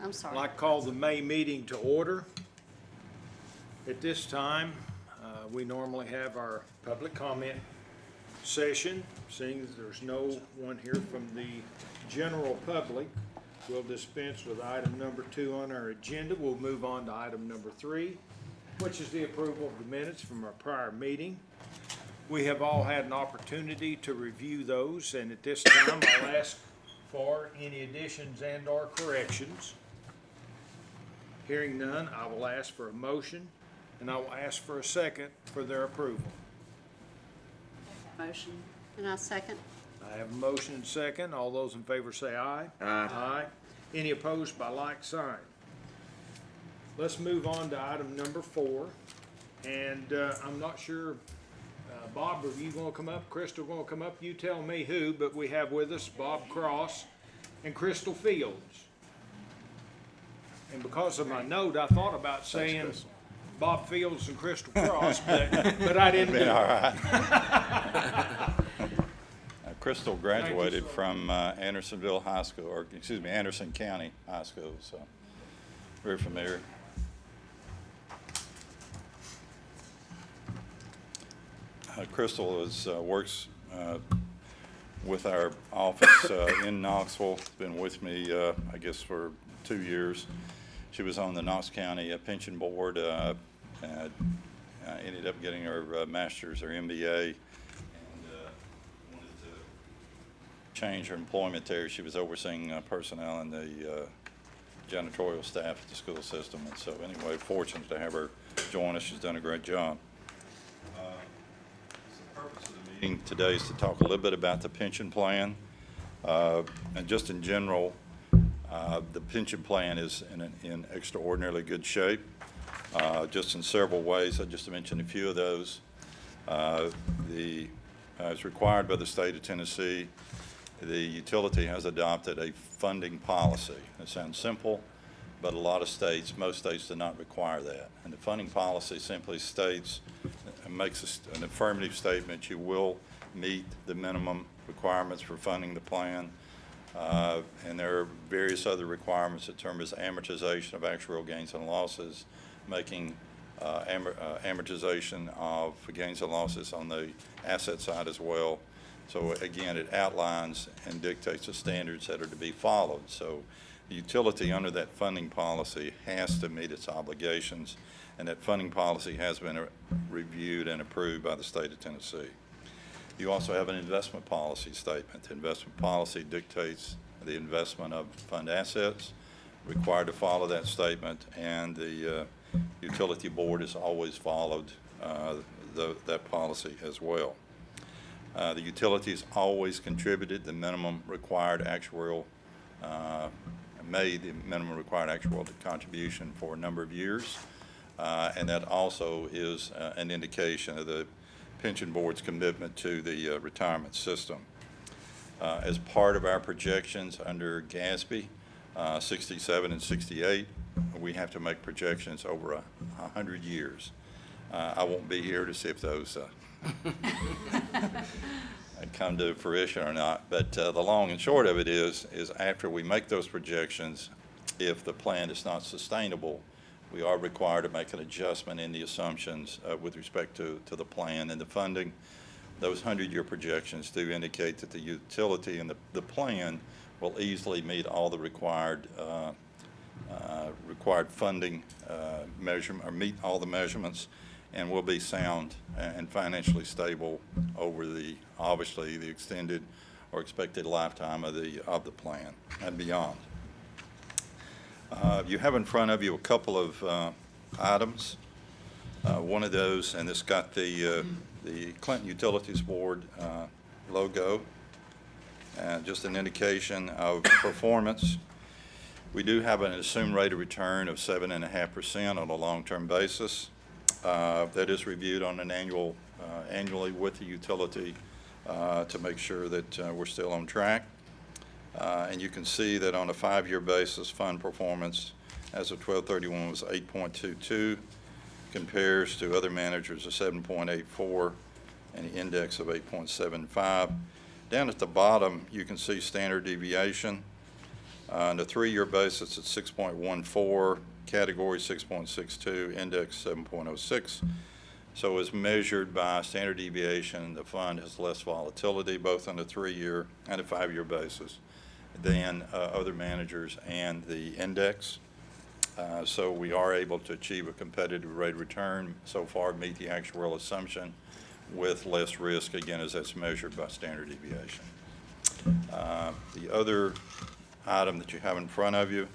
I'm I'd sorry. like to call the May meeting to order. At this time, we normally have our public comment session. Seeing as there's no one here from the general public, we'll dispense with item number 2 on our agenda. We'll move on to item number 3, which is the approval of the minutes from our prior meeting. We have all had an opportunity to review those, and at this time, I'll ask for any additions and/or corrections. Hearing none, I will ask for a motion, and I will ask for a second for their approval. Motion. And I'll second. I have a motion and second. All those in favor say aye. Aye. Aye. Any opposed by like sign? Let's move on to item number 4. And I'm not sure, Bob, are you gonna come up? Crystal gonna come up? You tell me who, but we have with us Bob Cross and Crystal Fields. And because of my note, I thought about saying Crystal. Bob Fields and Crystal Cross, but I didn't do Been all it. right. Crystal graduated sir. from Andersonville High School, or excuse me, Anderson County High School, so very familiar. Crystal works with our office in Knoxville. Been with me, I guess, for 2 years. She was on the Knox County Pension Board. Ended up getting her master's or MBA, and wanted to change her employment there. She was overseeing personnel and the janitorial staff at the school system, and so anyway, fortunate to have her join us. She's done a great job. The purpose of the meeting today is to talk a little bit about the pension plan, and just in general, the pension plan is in extraordinarily good shape, just in several ways. I just mentioned a few of those. As required by the state of Tennessee, the utility has adopted a funding policy. It sounds simple, but a lot of states, most states do not require that. And the funding policy simply states, makes an affirmative statement, you will meet the minimum requirements for funding the plan. And there are various other requirements in terms of amortization of actual gains and losses, making amortization of gains and losses on the asset side as well. So again, it outlines and dictates the standards that are to be followed. So the utility under that funding policy has to meet its obligations, and that funding policy has been reviewed and approved by the state of Tennessee. You also have an investment policy statement. The investment policy dictates the investment of fund assets, required to follow that statement, and the utility board has always followed that policy as well. The utility has always contributed the minimum required actuarial, made the minimum required actuarial contribution for a number of years, and that also is an indication of the pension board's commitment to the retirement system. As part of our projections under GASB 67 and 68, we have to make projections over 100 years. I won't be here to see if those come to fruition or not, but the long and short of it is after we make those projections, if the plan is not sustainable, we are required to make an adjustment in the assumptions with respect to the plan and the funding. Those 100-year projections do indicate that the utility and the plan will easily meet all the required funding measurement, or meet all the measurements, and will be sound and financially stable over obviously the extended or expected lifetime of the plan and beyond. You have in front of you a couple of items. One of those, and it's got the Clinton Utilities Board logo, just an indication of performance. We do have an assumed rate of return of 7.5% on a long-term basis. That is reviewed on an annually with the utility to make sure that we're still on track. And you can see that on a 5-year basis, fund performance as of 12/31 was 8.22, compares to other managers of 7.84 and the index of 8.75. Down at the bottom, you can see standard deviation. On a 3-year basis, it's 6.14, category 6.62, index 7.06. So as measured by standard deviation, the fund has less volatility, both on a 3-year and a 5-year basis, than other managers and the index. So we are able to achieve a competitive rate of return, so far meet the actuarial assumption with less risk, again, as that's measured by standard deviation. The other item that you have in front of you,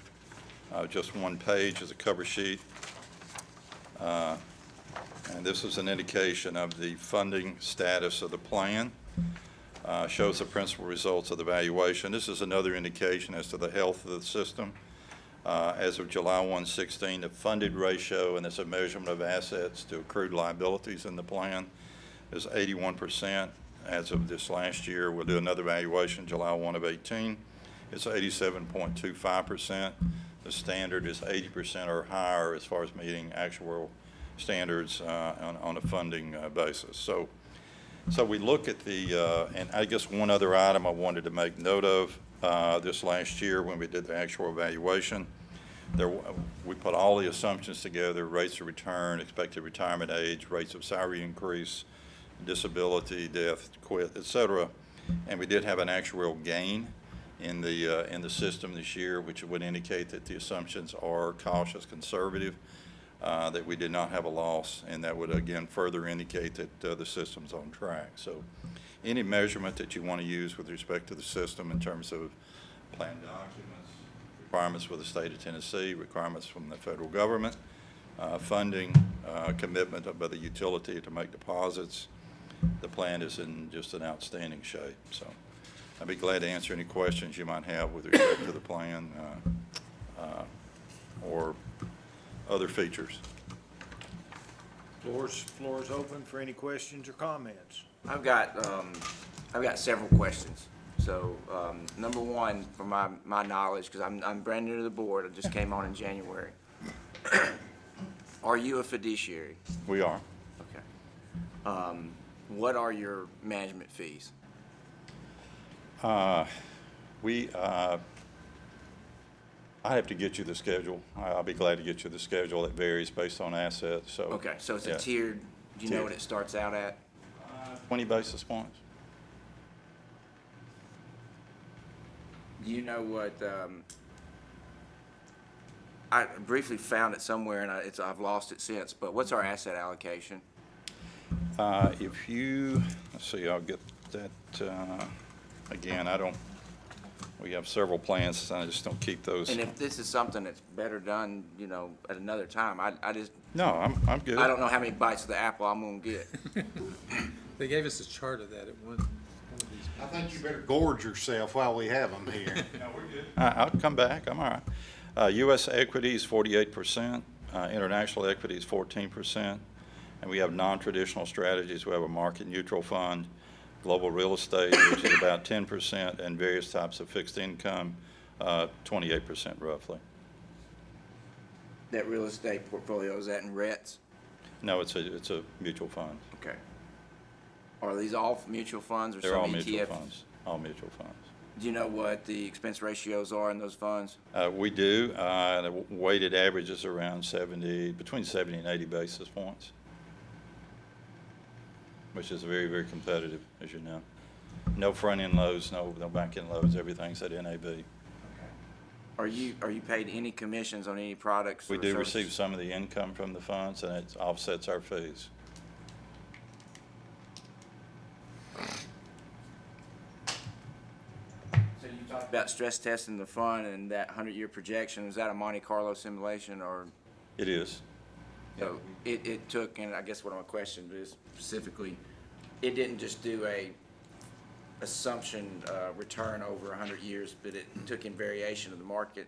just one page, is a cover sheet. And this is an indication of the funding status of the plan. Shows the principal results of the valuation. This is another indication as to the health of the system. As of July 1/16, the funded ratio, and it's a measurement of assets to accrued liabilities in the plan, is 81%. As of this last year, we'll do another valuation July 1/18. It's 87.25%. The standard is 80% or higher as far as meeting actual standards on a funding basis. So we look at the, and I guess one other item I wanted to make note of, this last year when we did the actual evaluation, we put all the assumptions together: rates of return, expected retirement age, rates of salary increase, disability, death, quit, et cetera. And we did have an actuarial gain in the system this year, which would indicate that the assumptions are cautious, conservative, that we did not have a loss, and that would again further indicate that the system's on track. So any measurement that you want to use with respect to the system in terms of plan documents, requirements for the state of Tennessee, requirements from the federal government, funding, commitment by the utility to make deposits, the plan is in just an outstanding shape. So I'd be glad to answer any questions you might have with respect to the plan or other features. Floor is open for any questions or comments. I've got several questions. So, number one, from my knowledge, because I'm brand new to the board, I just came on in January. Are you a fiduciary? We are. Okay. What are your management fees? I have to get you the schedule. I'll be glad to get you the schedule. It varies based on assets, so. Okay, so it's yeah. a tiered, do you know Tiered. what it starts out at? 20 basis points. Do you know what, I briefly found it somewhere and I've lost it since, but what's our asset allocation? If you, let's see, I'll get that, again, we have several plans, I just don't keep those. And if this is something that's better done, at another time, No, I'm good. I don't know how many bites of the apple I'm gonna get. They gave us a chart of that at one of these. I think you better gorge yourself while we have them here. No, we're good. I'll come back, I'm all right. U.S. equities, 48%, international equities, 14%, and we have non-traditional strategies. We have a market neutral fund, global real estate, which is about 10%, and various types of fixed income, 28% roughly. That real estate portfolio, is that in REITs? No, it's a mutual fund. Okay. Are these all mutual funds or They're some all ETF? mutual funds, all mutual funds. Do you know what the expense ratios are in those funds? We do. The weighted average is around between 70 and 80 basis points, which is very, very competitive, as you know. No front-end loads, no back-end loads, everything's at NAB. Are you paid any commissions on any products? We or do services? receive some of the income from the funds, and it offsets our fees. So you talked about stress testing the fund and that 100-year projection. Is that a Monte Carlo simulation or? It is. So it took, and I guess what my question is specifically, it didn't just do a assumption return over 100 years, but it took in variation of the market.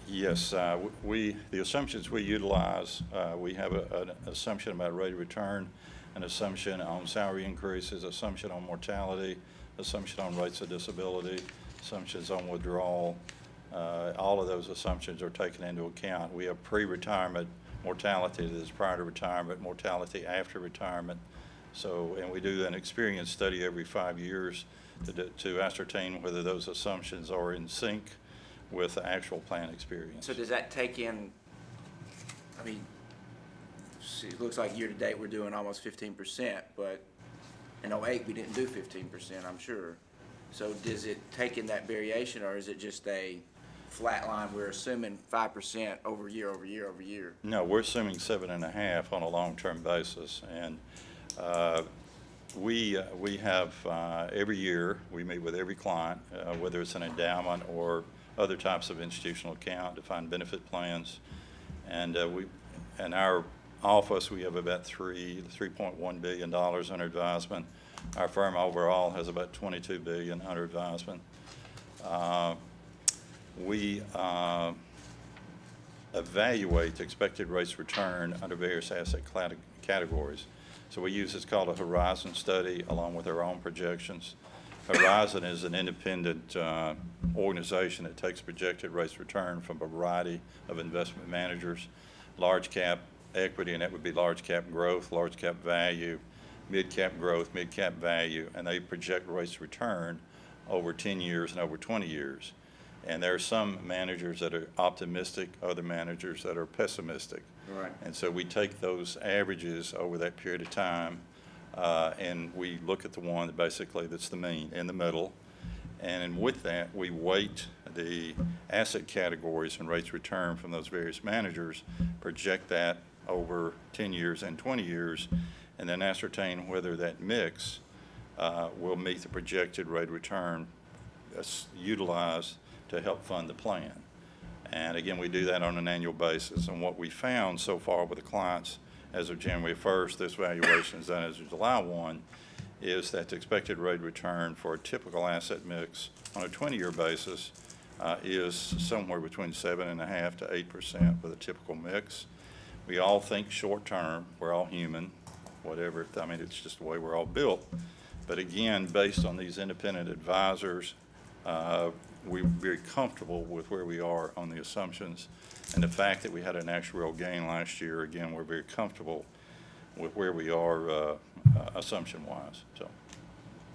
Yes, the assumptions we utilize, we have an assumption about rate of return, an assumption on salary increases, assumption on mortality, assumption on rates of disability, assumptions on withdrawal. All of those assumptions are taken into account. We have pre-retirement mortality that is prior to retirement, mortality after retirement. So, and we do an experience study every 5 years to ascertain whether those assumptions are in sync with the actual plan experience. So does that take in, I mean, see, it looks like year-to-date, we're doing almost 15%, but in '08, we didn't do 15%, I'm sure. So does it take in that variation, or is it just a flat line, we're assuming 5% over year, over year, over year? No, we're assuming 7.5 on a long-term basis, and we have every year, we meet with every client, whether it's an endowment or other types of institutional account, defined benefit plans, and in our office, we have about $3.1 billion under advisement. Our firm overall has about $22 billion under advisement. We evaluate the expected rates return under various asset categories. So we use, it's called a horizon study along with our own projections. Horizon is an independent organization that takes projected rates return from a variety of investment managers, large cap equity, and that would be large cap growth, large cap value, mid cap growth, mid cap value, and they project rates return over 10 years and over 20 years. And there are some managers that are optimistic, other managers that are pessimistic. Right. And so we take those averages over that period of time, and we look at the one that basically that's the mean in the middle. And with that, we weight the asset categories and rates return from those various managers, project that over 10 years and 20 years, and then ascertain whether that mix will meet the projected rate of return that's utilized to help fund the plan. And again, we do that on an annual basis. And what we found so far with the clients as of January 1st, this valuation is done as of July 1, is that the expected rate of return for a typical asset mix on a 20-year basis is somewhere between 7.5% to 8% for the typical mix. We all think short term, we're all human, whatever, I mean, it's just the way we're all built. But again, based on these independent advisors, we're very comfortable with where we are on the assumptions. And the fact that we had an actuarial gain last year, again, we're very comfortable with where we are assumption-wise, so.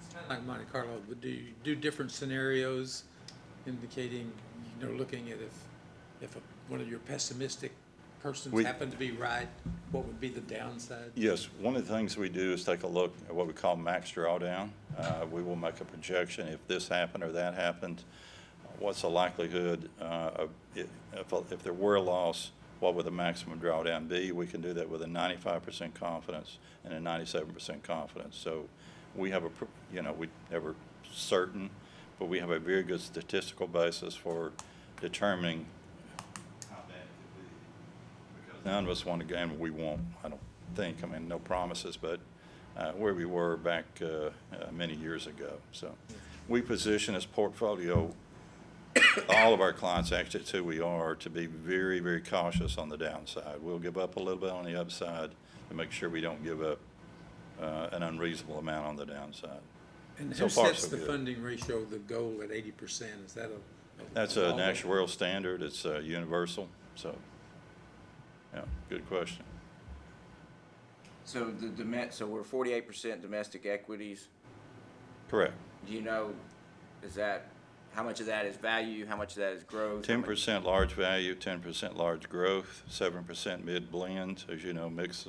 It's kind of like Monte Carlo, but do you do different scenarios indicating, looking at if one of your pessimistic persons happen to be right, what would be the downside? Yes, one of the things we do is take a look at what we call max drawdown. We will make a projection if this happened or that happened. What's the likelihood if there were a loss, what would the maximum drawdown be? We can do that with a 95% confidence and a 97% confidence. So we have we never certain, but we have a very good statistical basis for determining how bad it could be. Because none of us want to game, we won't, I don't think, I mean, no promises, but where we were back many years ago. So we position this portfolio, all of our clients, actually it's who we are, to be very, very cautious on the downside. We'll give up a little bit on the upside to make sure we don't give up an unreasonable amount on the downside. And So who far, sets so the good. funding ratio, the goal at 80%? Is that That's an actuarial standard, it's universal, so, yeah, good question. So so we're 48% domestic equities. Correct. Do you know, how much of that is value, how much of that is growth? 10% large value, 10% large growth, 7% mid-blend, as you know, mix.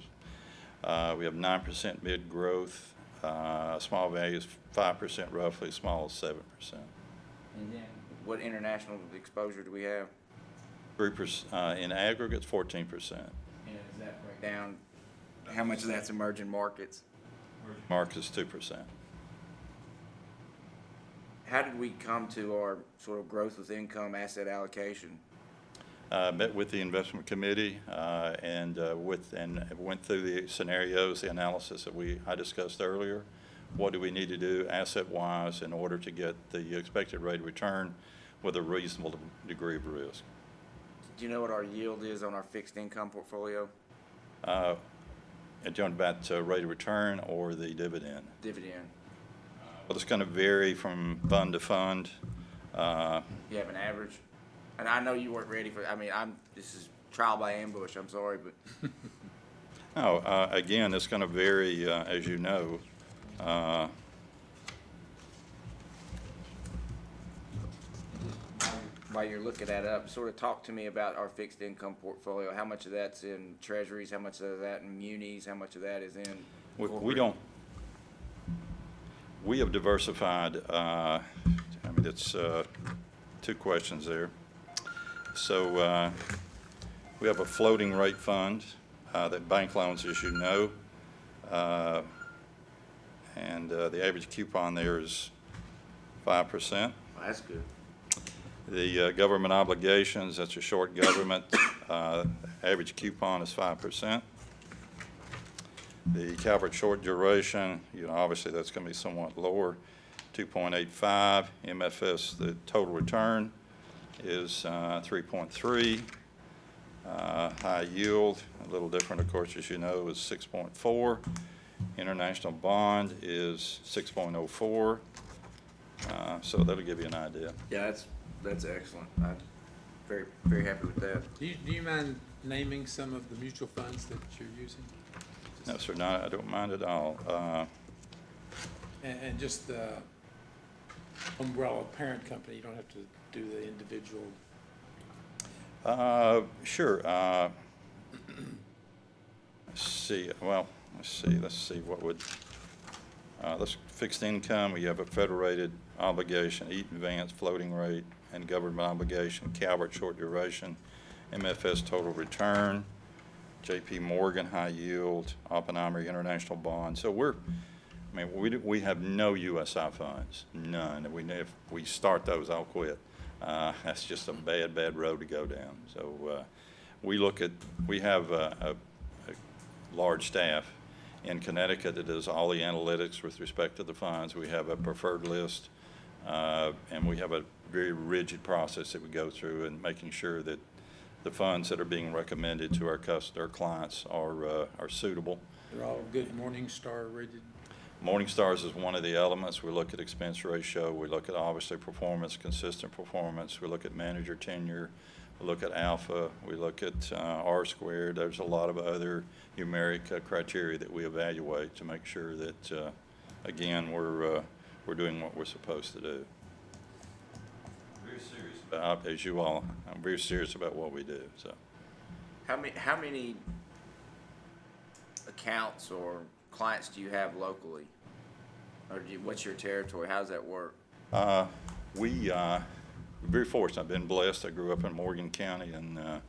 We have 9% mid-growth, small value is 5% roughly, small is 7%. And then what international exposure do we have? 3%, in aggregate, 14%. And does that break down, how much of that's emerging markets? Mark is 2%. How did we come to our sort of growth with income asset allocation? Met with the investment committee and went through the scenarios, the analysis that I discussed earlier. What do we need to do asset-wise in order to get the expected rate of return with a reasonable degree of risk? Do you know what our yield is on our fixed income portfolio? And talking about rate of return or the dividend? Dividend. Well, it's going to vary from fund to fund. You have an average? And I know you weren't ready for, this is trial by ambush, I'm sorry, but. No, again, it's going to vary, as you know. while you're looking that up, sort of talk to me about our fixed income portfolio. How much of that's in treasuries? How much of that in munis? How much of that is in? We don't, we have diversified, it's two questions there. So we have a floating rate fund that bank loans, as you know, and the average coupon there is 5%. Well, that's good. The government obligations, that's a short government, average coupon is 5%. The Calvert short duration, obviously that's going to be somewhat lower, 2.85. MFS, the total return is 3.3. High yield, a little different, of course, as you know, is 6.4. International bond is 6.04. So that'll give you an idea. Yeah, that's excellent. I'm very, very happy with that. Do you mind naming some of the mutual funds that you're using? No, sir, no, I don't mind at all. And just the umbrella parent company, you don't have to do the individual. Sure. Let's see what would, let's fixed income, we have a federal rated obligation, Eaton Vance floating rate, and government obligation, Calvert short duration, MFS total return, JP Morgan high yield, Oppenheimer international bond. So we have no USI funds, none. If we start those, I'll quit. That's just a bad road to go down. So we have a large staff in Connecticut that does all the analytics with respect to the funds. We have a preferred list, and we have a very rigid process that we go through in making sure that the funds that are being recommended to our clients are suitable. They're all good Morningstar rated. Morningstars is one of the elements. We look at expense ratio. We look at obviously performance, consistent performance. We look at manager tenure. We look at alpha. We look at R squared. There's a lot of other numeric criteria that we evaluate to make sure that, again, we're doing what we're supposed to do. Very serious about, as you all, I'm very serious about what we do. So, How many accounts or clients do you have locally? Or what's your territory? How does that work? We're very fortunate. I've been blessed. I grew up in Morgan County and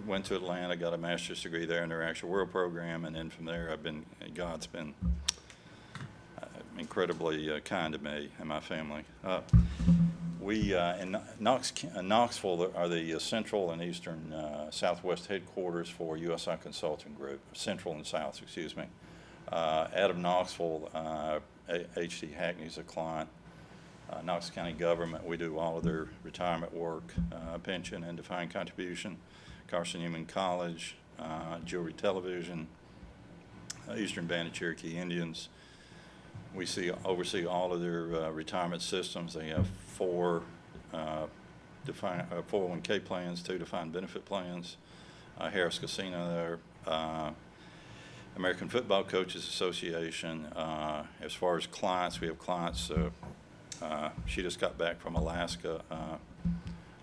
went to Atlanta, got a master's degree there in their Actual World program, and then from there God's been incredibly kind to me and my family. We in Knoxville are the central and eastern southwest headquarters for USI Consulting Group, central and south, excuse me. Out of Knoxville, H.D. Hackney's a client. Knox County government, we do all of their retirement work, pension and defined contribution. Carson Newman College, Jewelry Television, Eastern Band of Cherokee Indians. We oversee all of their retirement systems. They have 4 401k plans, 2 defined benefit plans. Harris Casino there. American Football Coaches Association. As far as clients, we have clients. She just got back from Alaska.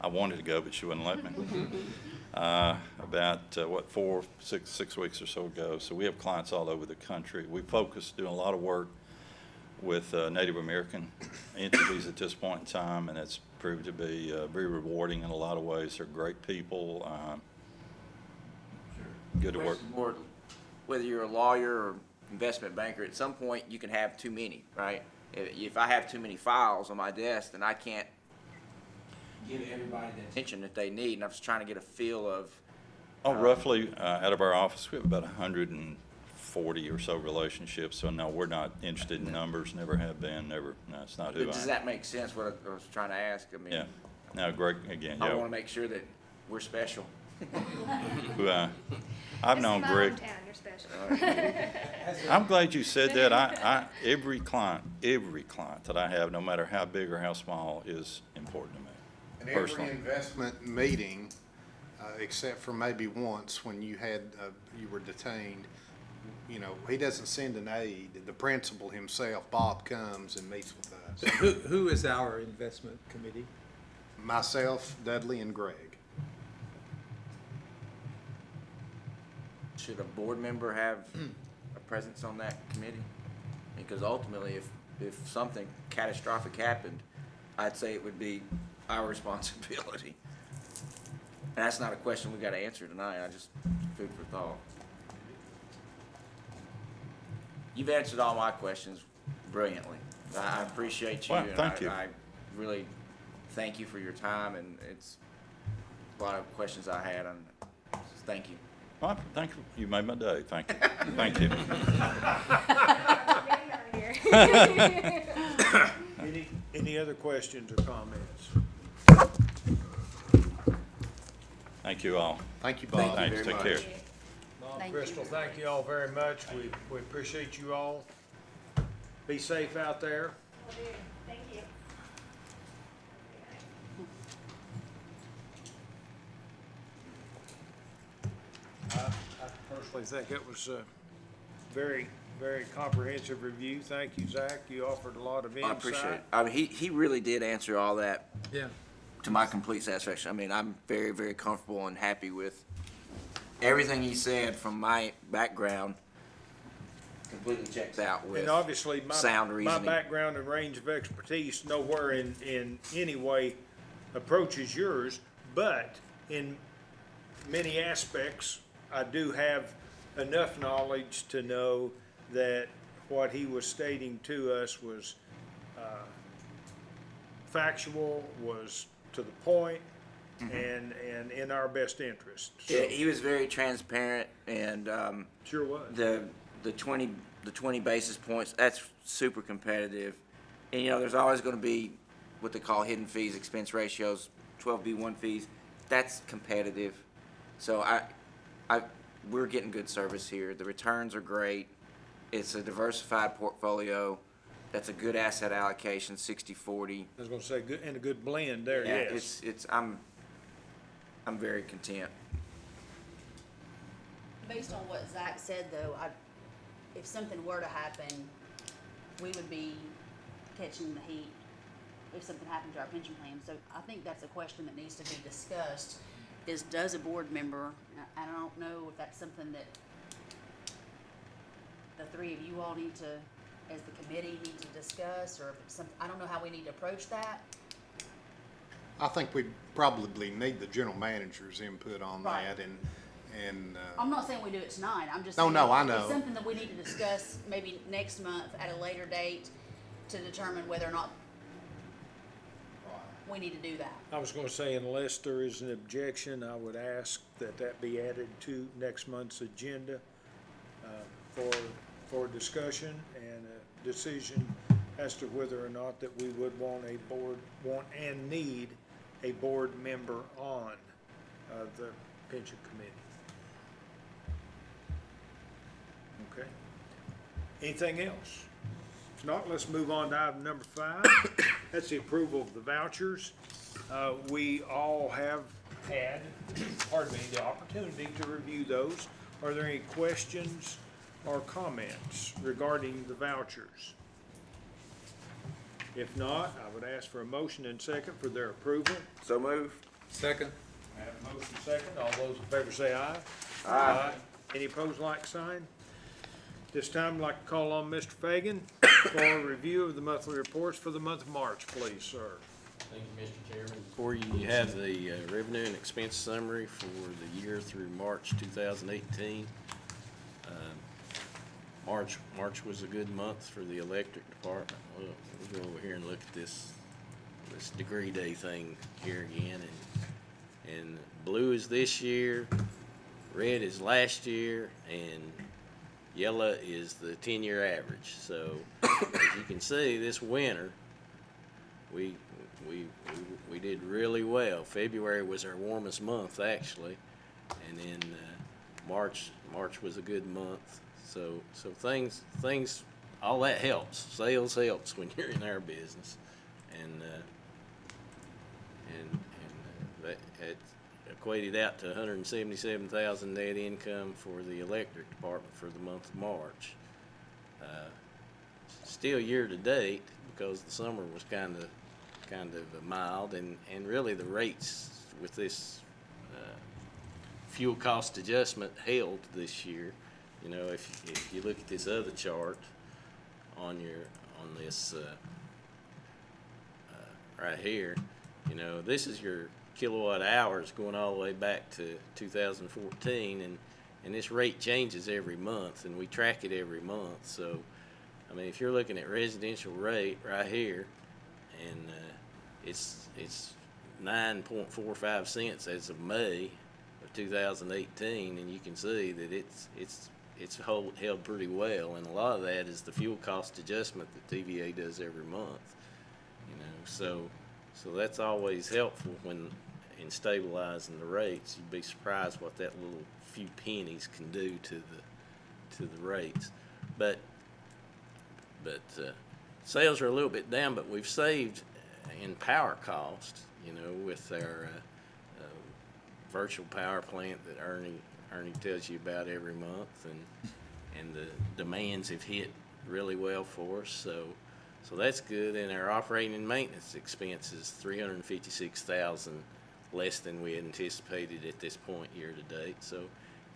I wanted to go, but she wouldn't let me. About 6 weeks or so ago. So we have clients all over the country. We focus doing a lot of work with Native American entities at this point in time, and it's proved to be very rewarding in a lot of ways. They're great people. Good to work. More, whether you're a lawyer or investment banker, at some point you can have too many, right? If I have too many files on my desk, then I can't give everybody the attention that they need. And I'm just trying to get a feel of. Roughly, out of our office, we have about 140 or so relationships. So no, we're not interested in numbers. Never have been. Never. No, it's not who I am. Does that make sense? What I was trying to ask. I mean. Yeah. No, Greg. Again, I yeah. want to make sure that we're special. I've known Greg. This is my hometown, you're special. I'm glad you said that. Every client that I have, no matter how big or how small, is important to me. And every Personally. investment meeting, except for maybe once when you were detained, he doesn't send an aide. The principal himself, Bob, comes and meets with us. Who is our investment committee? Myself, Dudley, and Greg. Should a board member have a presence on that committee? Because ultimately, if something catastrophic happened, I'd say it would be our responsibility. And that's not a question we gotta answer tonight, I just, food for thought. You've answered all my questions brilliantly. I appreciate you. Well, and thank you. I really thank you for your time, and it's a lot of questions I had, and thank you. Well, thank you. You made my day. Thank you. Thank you. Any other questions or comments? Thank you all. Thank you, Bob. Thank you Thanks. very Take care. much. Bob, Thank you. Crystal, thank you all very much. We appreciate you all. Be safe out there. Thank you. I personally think it was a very, very comprehensive review. Thank you, Zach. You offered a lot of insight. I appreciate it. I mean, he really did answer all that Yeah. to my complete satisfaction. I mean, I'm very, very comfortable and happy with everything he said from my background. Completely checks out with And obviously, sound my reasoning. background and range of expertise nowhere in any way approaches yours, but in many aspects, I do have enough knowledge to know that what he was stating to us was factual, was to the point, and in our best interest. So, Yeah, he was very transparent, and sure was. the 20 basis points, that's super competitive. And you know, there's always going to be what they call hidden fees, expense ratios, 12B1 fees. That's competitive. So we're getting good service here. The returns are great. It's a diversified portfolio. That's a good asset allocation, 60-40. I was gonna say, good, and a good blend there, Yeah, yes. I'm very content. Based on what Zach said, though, if something were to happen, we would be catching the heat if something happened to our pension plan. So I think that's a question that needs to be discussed, is does a board member, and I don't know if that's something that the three of you all need to, as the committee, need to discuss, or if it's some, I don't know how we need to approach that. I think we probably need the general manager's input on Right. that and, I'm not saying we do it tonight, I'm just No, saying. no, I know. It's something that we need to discuss maybe next month at a later date to determine whether or not we need to do that. I was gonna say, unless there is an objection, I would ask that that be added to next month's agenda for discussion and a decision as to whether or not that we would want and need a board member on the pension committee. Okay. Anything else? If not, let's move on to item number 5. That's the approval of the vouchers. We all have had, the opportunity to review those. Are there any questions or comments regarding the vouchers? If not, I would ask for a motion and second for their approval. So move. Second? I have a motion second. All those in favor say aye. Aye. Any opposed, like sign? This time, I'd like to call on Mr. Fagan for a review of the monthly reports for the month of March, please, sir. Thank you, Mr. Chairman. Before you have the revenue and expense summary for the year through March 2018. March was a good month for the electric department. We'll go over here and look at this degree day thing here again. And blue is this year, red is last year, and yellow is the 10-year average. So as you can see, this winter, we did really well. February was our warmest month, actually, and then March was a good month. So things, all that helps. Sales helps when you're in our business, and that equated out to $177,000 net income for the electric department for the month of March. Still year to date, because the summer was kind of kind of mild, and really the rates with this fuel cost adjustment held this year. You know, if you look at this other chart on this right here, you know, this is your kilowatt hours going all the way back to 2014, and this rate changes every month, and we track it every month. So, I mean, if you're looking at residential rate right here, and it's 9.45 cents as of May of 2018, and you can see that it's held pretty well, and a lot of that is the fuel cost adjustment that TVA does every month. You know, so that's always helpful when in stabilizing the rates. You'd be surprised what that little few pennies can do to the rates. But sales are a little bit down, but we've saved in power cost, you know, with our virtual power plant that Ernie tells you about every month, and the demands have hit really well for us. So that's good. And our operating and maintenance expenses, $356,000 less than we had anticipated at this point year to date. So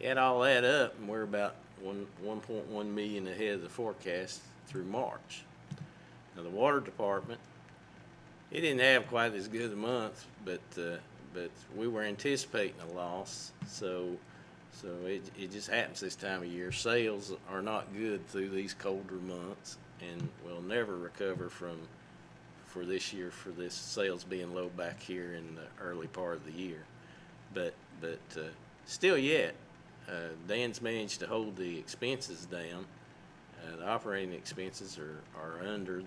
add all that up, and we're about 1.1 million ahead of the forecast through March. Now the water department, it didn't have quite as good a month, but we were anticipating a loss. So it just happens this time of year. Sales are not good through these colder months, and we'll never recover for this year for this sales being low back here in the early part of the year. But still yet, Dan's managed to hold the expenses down. The operating expenses are under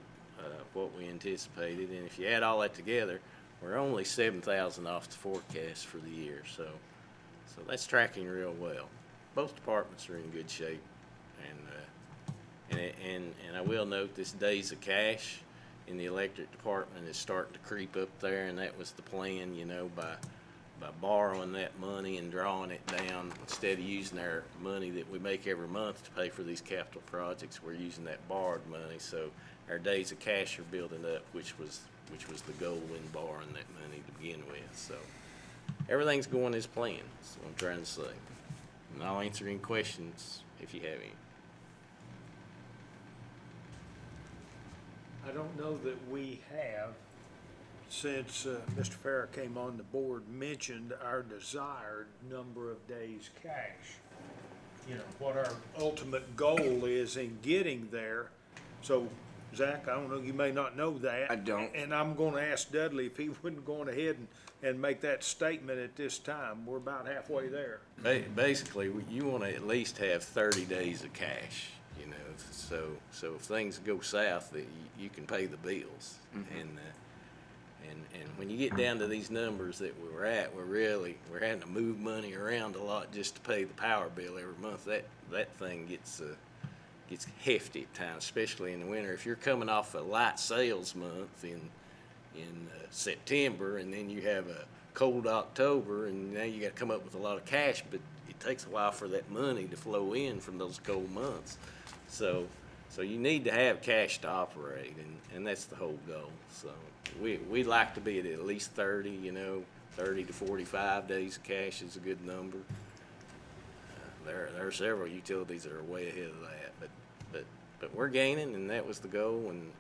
what we anticipated, and if you add all that together, we're only $7,000 off the forecast for the year. So that's tracking real well. Both departments are in good shape, and I will note this days of cash in the electric department is starting to creep up there, and that was the plan, you know, by borrowing that money and drawing it down instead of using our money that we make every month to pay for these capital projects. We're using that borrowed money, so our days of cash are building up, which was the goal in borrowing that money to begin with. So everything's going as planned. That's what I'm trying to say. And I'll answer any questions if you have any. I don't know that we have, since Mr. Farrar came on the board, mentioned our desired number of days cash. You know, what our ultimate goal is in getting there. So, Zach, I don't know, you may not know that. I don't. And I'm gonna ask Dudley if he wouldn't go on ahead and make that statement at this time. We're about halfway there. Basically, you want to at least have 30 days of cash, you know, so if things go south, that you can pay the bills. And when you get down to these numbers that we're at, we're having to move money around a lot just to pay the power bill every month. That thing gets hefty at times, especially in the winter. If you're coming off a light sales month in September, and then you have a cold October, and now you got to come up with a lot of cash, but it takes a while for that money to flow in from those cold months. So you need to have cash to operate, and that's the whole goal. So we like to be at least 30, you know, 30 to 45 days of cash is a good number. There are several utilities that are way ahead of that, but we're gaining, and that was the goal, and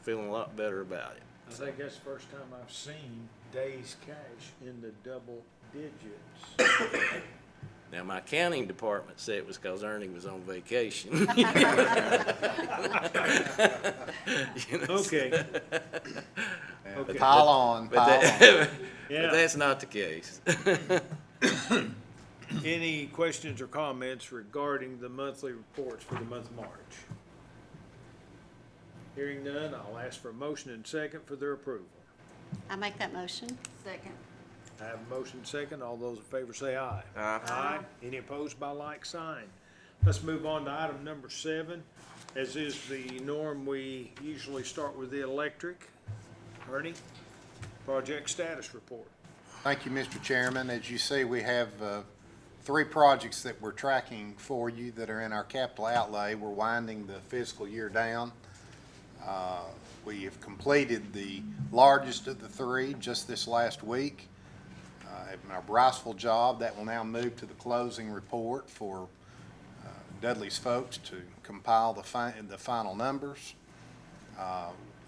feeling a lot better about it. I think that's the first time I've seen days cash in the double digits. Now, my accounting department said it was because Ernie was on vacation. You know, Okay. Okay. Pile on. But Yeah. that's not the case. Any questions or comments regarding the monthly reports for the month of March? Hearing none, I'll ask for a motion and second for their approval. I make that motion. Second. I have a motion second. All those in favor say aye. Aye. Aye. Any opposed by like sign? Let's move on to item number 7. As is the norm, we usually start with the electric. Ernie, project status report. Thank you, Mr. Chairman. As you see, we have 3 projects that we're tracking for you that are in our capital outlay. We're winding the fiscal year down. We have completed the largest of the three just this last week. In our Briceville job, that will now move to the closing report for Dudley's folks to compile the final numbers.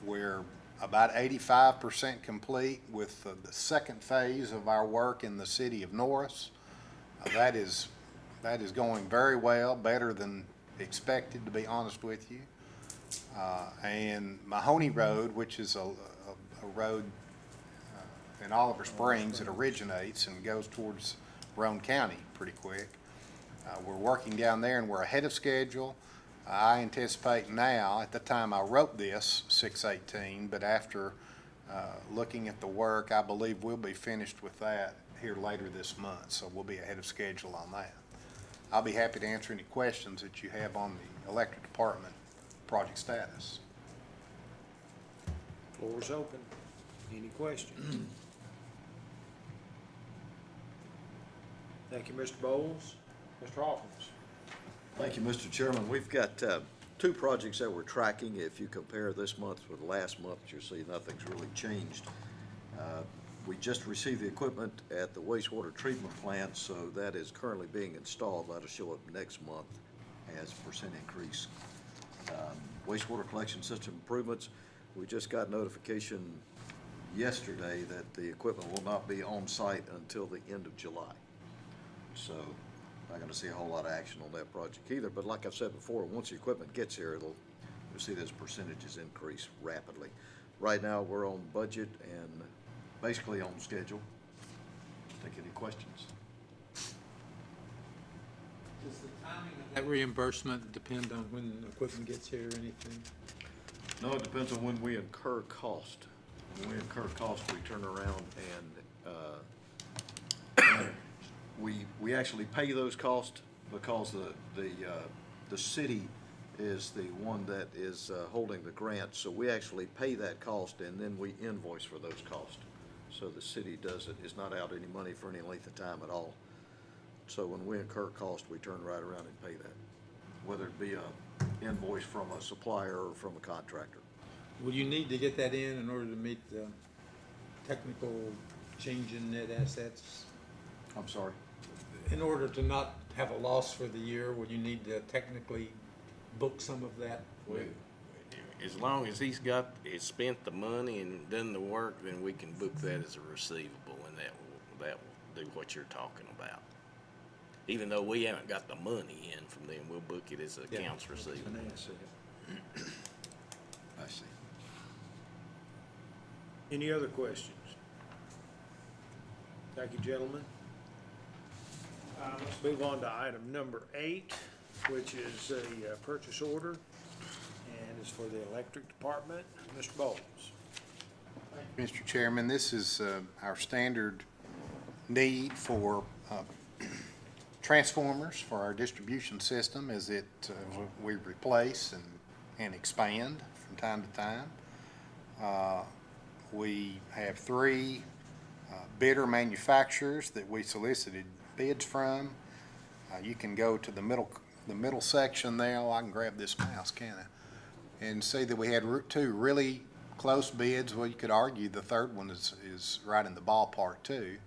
We're about 85% complete with the second phase of our work in the city of Norris. That is going very well, better than expected, to be honest with you. And Mahoney Road, which is a road in Oliver Springs that originates and goes towards Roane County pretty quick. We're working down there and we're ahead of schedule. I anticipate now, at the time I wrote this, 6/18, but after looking at the work, I believe we'll be finished with that here later this month, so we'll be ahead of schedule on that. I'll be happy to answer any questions that you have on the electric department project status. Floor is open. Any questions? Thank you, Mr. Bowles. Mr. Hawkins. Thank you, Mr. Chairman. We've got two projects that we're tracking. If you compare this month with last month, you'll see nothing's really changed. We just received the equipment at the wastewater treatment plant, so that is currently being installed. That'll show up next month as a percent increase. Wastewater collection system improvements, we just got notification yesterday that the equipment will not be on site until the end of July. So not going to see a whole lot of action on that project either. But like I've said before, once the equipment gets here, you'll see those percentages increase rapidly. Right now, we're on budget and basically on schedule. Take any questions? Does the timing of that reimbursement depend on when the equipment gets here or anything? No, it depends on when we incur cost. When we incur cost, we turn around and we actually pay those costs because the city is the one that is holding the grant. So we actually pay that cost and then we invoice for those costs. So the city is not out any money for any length of time at all. So when we incur cost, we turn right around and pay that, whether it be a invoice from a supplier or from a contractor. Will you need to get that in order to meet the technical change in net assets? I'm sorry? In order to not have a loss for the year, will you need to technically book some of that? As long as he's spent the money and done the work, then we can book that as a receivable, and that will do what you're talking about. Even though we haven't got the money in from them, we'll book it as accounts receivable. An asset. I see. Any other questions? Thank you, gentlemen. Let's move on to item number 8, which is a purchase order, and is for the electric department. Mr. Bowles. Mr. Chairman, this is our standard need for transformers for our distribution system as we replace and expand from time to time. We have 3 bidder manufacturers that we solicited bids from. You can go to the middle section there. Oh, I can grab this mouse, can't I? And see that we had 2 really close bids. Well, you could argue the third one is right in the ballpark too.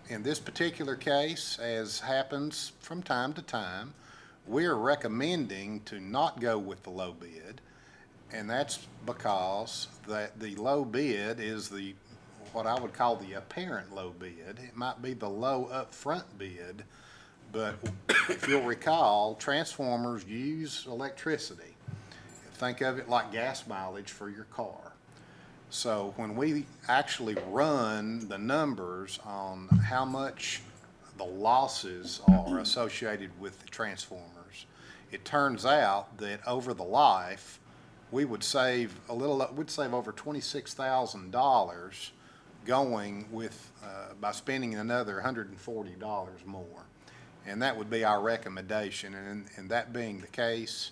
In this particular case, as happens from time to time, we are recommending to not go with the low bid, and that's because the low bid is what I would call the apparent low bid. It might be the low upfront bid, but if you'll recall, transformers use electricity. Think of it like gas mileage for your car. So when we actually run the numbers on how much the losses are associated with the transformers, it turns out that over the life, we would save we'd save over $26,000 going with, by spending another $140 more. And that would be our recommendation. And that being the case,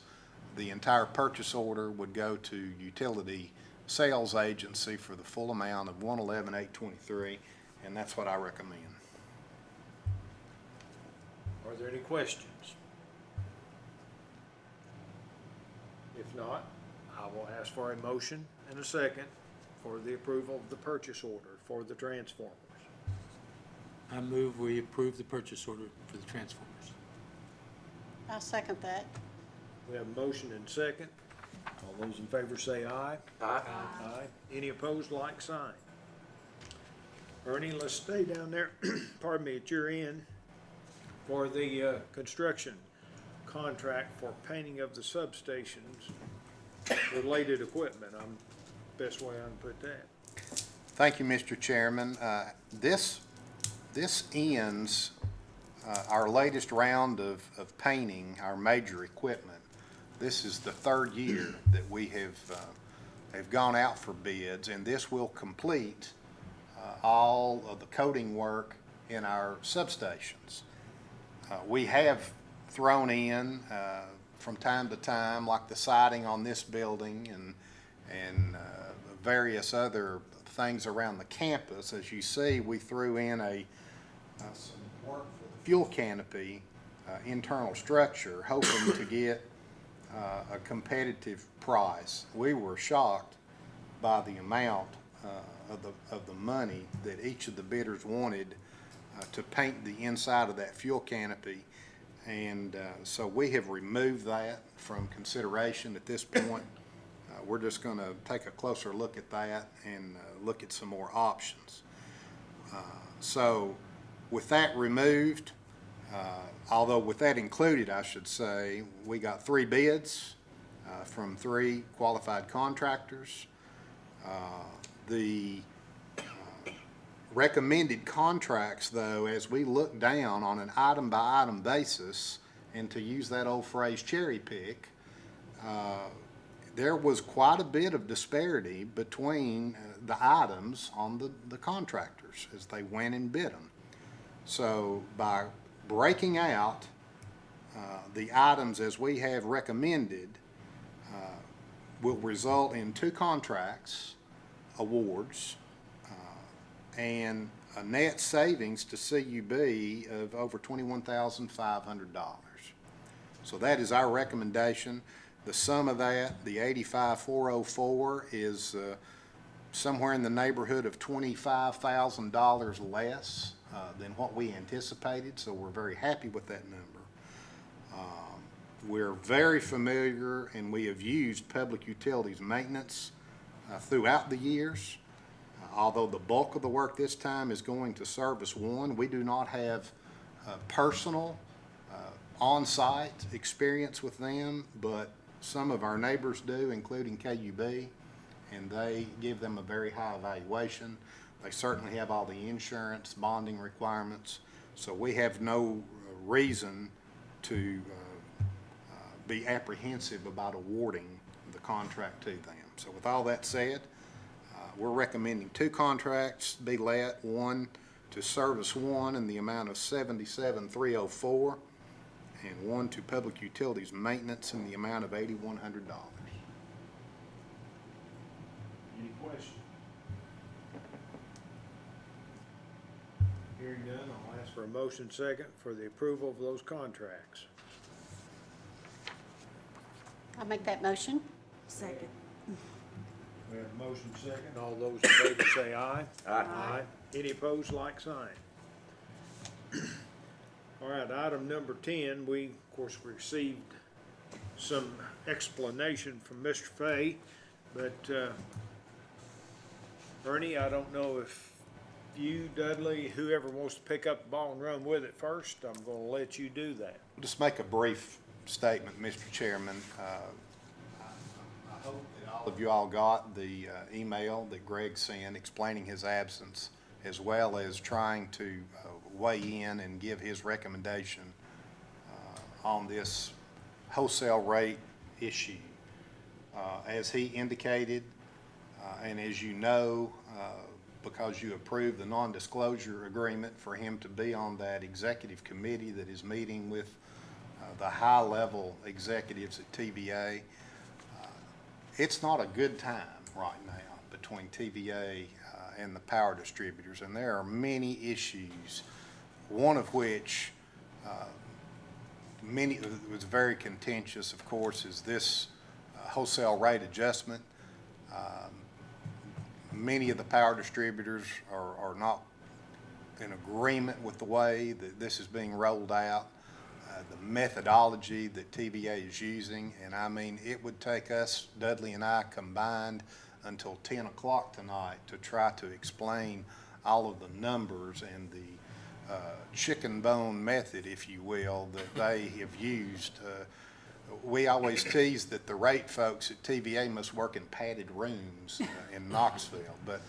the entire purchase order would go to utility sales agency for the full amount of $111,823, and that's what I recommend. Are there any questions? If not, I will ask for a motion and a second for the approval of the purchase order for the transformers. I move we approve the purchase order for the transformers. I'll second that. We have a motion and second. All those in favor say aye. Aye. Aye. Any opposed, like sign. Ernie, let's stay down there, pardon me, at your end for the construction contract for painting of the substations, related equipment. Best way I can put that. Thank you, Mr. Chairman. This ends our latest round of painting our major equipment. This is the third year that we have gone out for bids, and this will complete all of the coating work in our substations. We have thrown in from time to time, like the siding on this building and various other things around the campus. As you see, we threw in some work for the fuel canopy internal structure, hoping to get a competitive price. We were shocked by the amount of the money that each of the bidders wanted to paint the inside of that fuel canopy. And so we have removed that from consideration at this point. We're just going to take a closer look at that and look at some more options. So with that removed, although with that included, I should say, we got 3 bids from 3 qualified contractors. The recommended contracts, though, as we look down on an item-by-item basis, and to use that old phrase, cherry pick, there was quite a bit of disparity between the items on the contractors as they went and bid them. So by breaking out the items as we have recommended, will result in 2 contracts awards and a net savings to CUB of over $21,500. So that is our recommendation. The sum of that, the $85,404, is somewhere in the neighborhood of $25,000 less than what we anticipated, so we're very happy with that number. We're very familiar, and we have used Public Utilities Maintenance throughout the years. Although the bulk of the work this time is going to Service One, we do not have personal on-site experience with them, but some of our neighbors do, including KUB, and they give them a very high evaluation. They certainly have all the insurance, bonding requirements, so we have no reason to be apprehensive about awarding the contract to them. So with all that said, we're recommending 2 contracts be let, one to Service One in the amount of $77,304, and one to Public Utilities Maintenance in the amount of $8,100. Any questions? Hearing none, I'll ask for a motion second for the approval of those contracts. I'll make that motion. Second. We have a motion second. All those in favor say aye. Aye. Any opposed, like sign. All right, item number 10, we, of course, received some explanation from Mr. Fay, but Ernie, I don't know if you, Dudley, whoever wants to pick up the ball and run with it first, I'm going to let you do that. I'll just make a brief statement, Mr. Chairman. I hope that all of you all got the email that Greg sent explaining his absence, as well as trying to weigh in and give his recommendation on this wholesale rate issue. As he indicated, and as you know, because you approved the non-disclosure agreement for him to be on that executive committee that is meeting with the high-level executives at TVA, it's not a good time right now between TVA and the power distributors, and there are many issues, one of which was very contentious, of course, is this wholesale rate adjustment. Many of the power distributors are not in agreement with the way that this is being rolled out, the methodology that TVA is using. And I mean, it would take us, Dudley and I combined, until 10 o'clock tonight to try to explain all of the numbers and the chicken bone method, if you will, that they have used. We always tease that the rate folks at TVA must work in padded rooms in Knoxville. But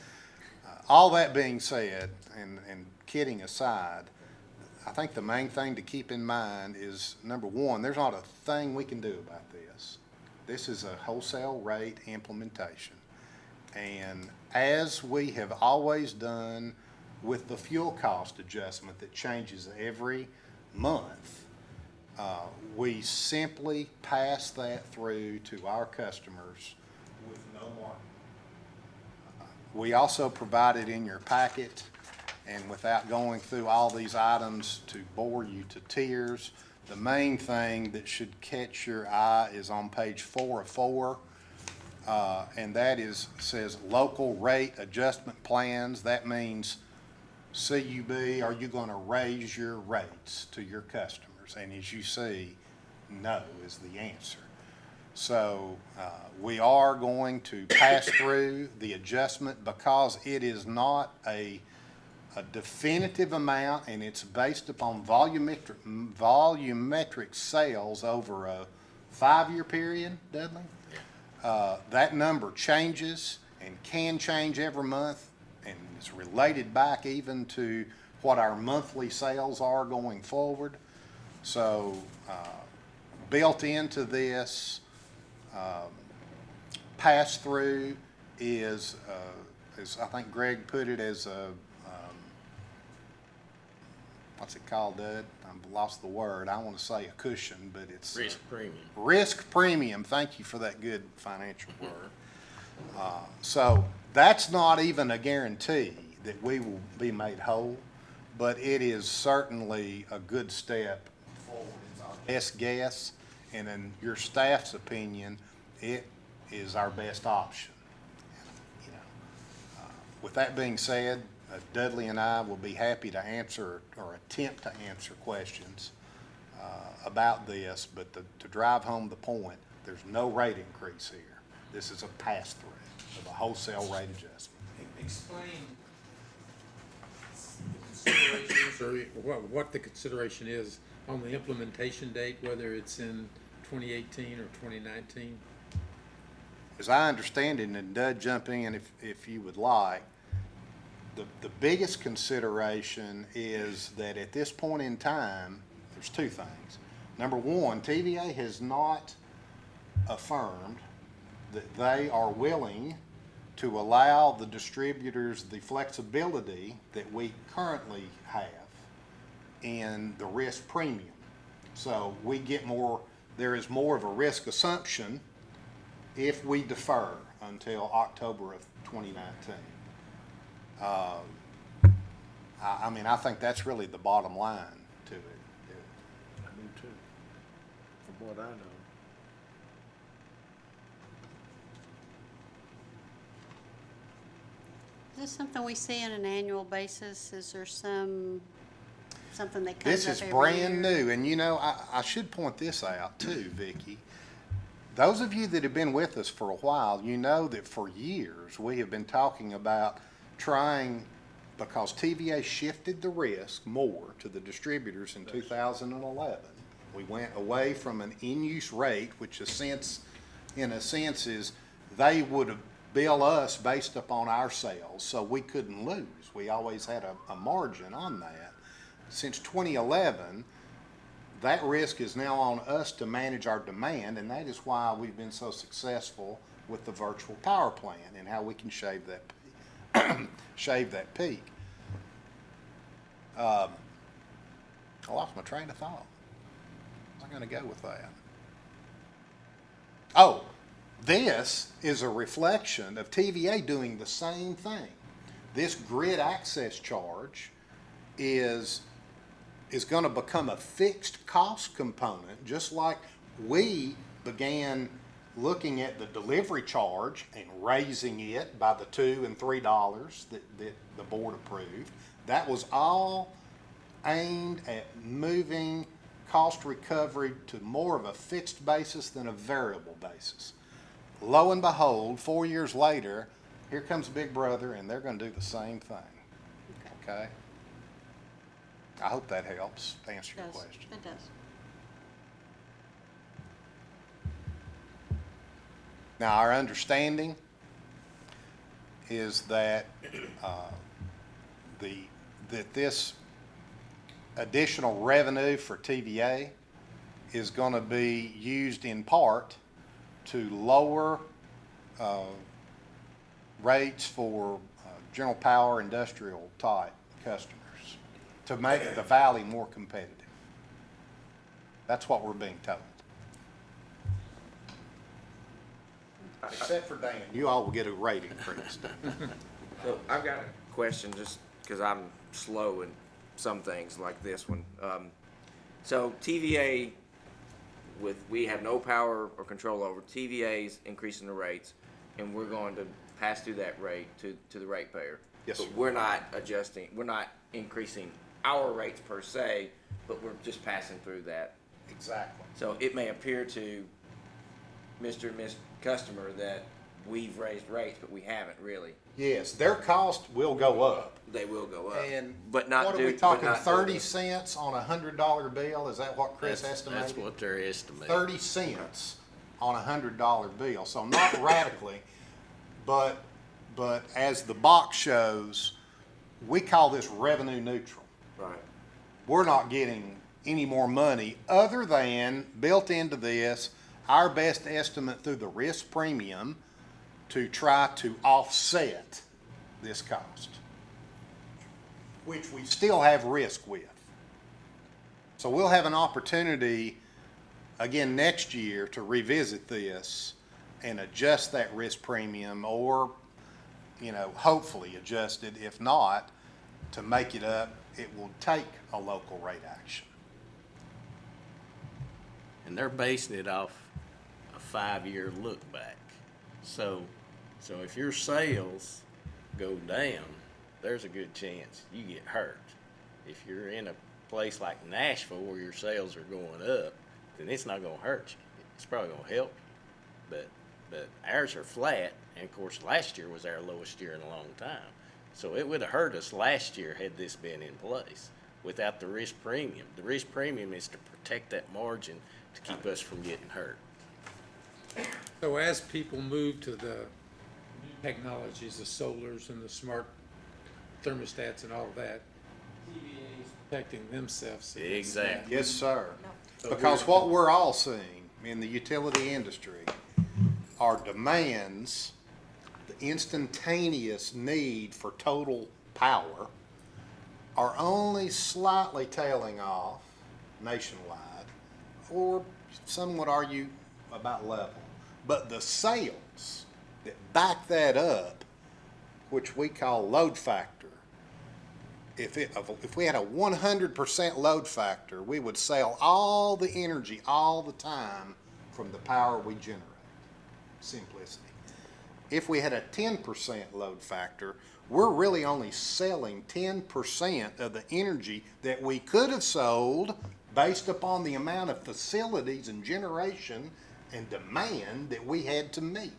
all that being said, and kidding aside, I think the main thing to keep in mind is, number one, there's not a thing we can do about this. This is a wholesale rate implementation. And as we have always done with the fuel cost adjustment that changes every month, we simply pass that through to our customers with no markup. We also provided in your packet, and without going through all these items to bore you to tears, the main thing that should catch your eye is on page 4 of 4. And that says local rate adjustment plans. That means CUB, are you going to raise your rates to your customers? And as you see, no is the answer. So we are going to pass through the adjustment because it is not a definitive amount, and it's based upon volumetric sales over a 5-year period, Dudley. That number changes and can change every month, and is related back even to what our monthly sales are going forward. So built into this pass-through is, as I think Greg put it, as a what's it called, Dud? I've lost the word. I want to say a cushion, but it's Risk premium. risk premium. Thank you for that good financial word. So that's not even a guarantee that we will be made whole, but it is certainly a good step forward. It's our best guess, and in your staff's opinion, it is our best option. You know, with that being said, Dudley and I will be happy to answer or attempt to answer questions about this, but to drive home the point, there's no rate increase here. This is a pass-through of a wholesale rate adjustment. Explain the considerations, or what the consideration is on the implementation date, whether it's in 2018 or 2019? As I understand it, and Dud, jump in if you would like, the biggest consideration is that at this point in time, there's two things. Number one, TVA has not affirmed that they are willing to allow the distributors the flexibility that we currently have in the risk premium. So we get more, there is more of a risk assumption if we defer until October of 2019. I mean, I think that's really the bottom line to it. I do too, from what I know. Is this something we see on an annual basis? Is there something that comes up This is every brand year? new, and you know, I should point this out too, Vicki. Those of you that have been with us for a while, you know that for years we have been talking about trying, because TVA shifted the risk more to the distributors in 2011. We went away from an in-use rate, which in a sense is they would bill us based upon our sales, so we couldn't lose. We always had a margin on that. Since 2011, that risk is now on us to manage our demand, and that is why we've been so successful with the virtual power plant and how we can shave that peak. I lost my train of thought. I'm going to go with that. Oh, this is a reflection of TVA doing the same thing. This grid access charge is going to become a fixed cost component, just like we began looking at the delivery charge and raising it by the $2 and $3 that the board approved. That was all aimed at moving cost recovery to more of a fixed basis than a variable basis. Lo and behold, 4 years later, here comes Big Brother, and they're gonna do the same thing, okay? I hope that helps answer your Does. question. It does. Now, our understanding is that, that this additional revenue for TVA is gonna be used in part to lower, rates for, general power industrial type customers, to make the valley more competitive. That's what we're being told. Except for Dan, you all will get a rate increase. So I've got a question, just because I'm slow in some things like this one. So TVA, we have no power or control over, TVA's increasing the rates, and we're going to pass through that rate to the ratepayer. Yes, sir. But we're not increasing our rates per se, but we're just passing through that. Exactly. So it may appear to Mr. and Miss Customer that we've raised rates, but we haven't really. Yes, their cost will go up. They will go up. And But not what are do- we but talking, not do 30 the- cents on a $100 bill? Is that what Chris estimated? That's what they're estimating. 30 cents on a $100 bill, so not radically, but as the box shows, we call this revenue neutral. Right. We're not getting any more money other than, built into this, our best estimate through the risk premium to try to offset this cost, which we still have risk with. So we'll have an opportunity again next year to revisit this and adjust that risk premium, or, hopefully adjust it. If not, to make it up, it will take a local rate action. And they're basing it off a 5-year look back. So if your sales go down, there's a good chance you get hurt. If you're in a place like Nashville where your sales are going up, then it's not gonna hurt you. It's probably gonna help you. But ours are flat, and of course last year was our lowest year in a long time. So it would have hurt us last year had this been in place without the risk premium. The risk premium is to protect that margin to keep us from getting hurt. So as people move to the new technologies, the solars and the smart thermostats and all of that, TVA is protecting themselves against that. Exactly. Yes, sir. Because what we're all seeing in the utility industry are demands, the instantaneous need for total power are only slightly tailing off nationwide, or some would argue about level. But the sales that back that up, which we call load factor, if we had a 100% load factor, we would sell all the energy all the time from the power we generate. Simplicity. If we had a 10% load factor, we're really only selling 10% of the energy that we could have sold based upon the amount of facilities and generation and demand that we had to meet.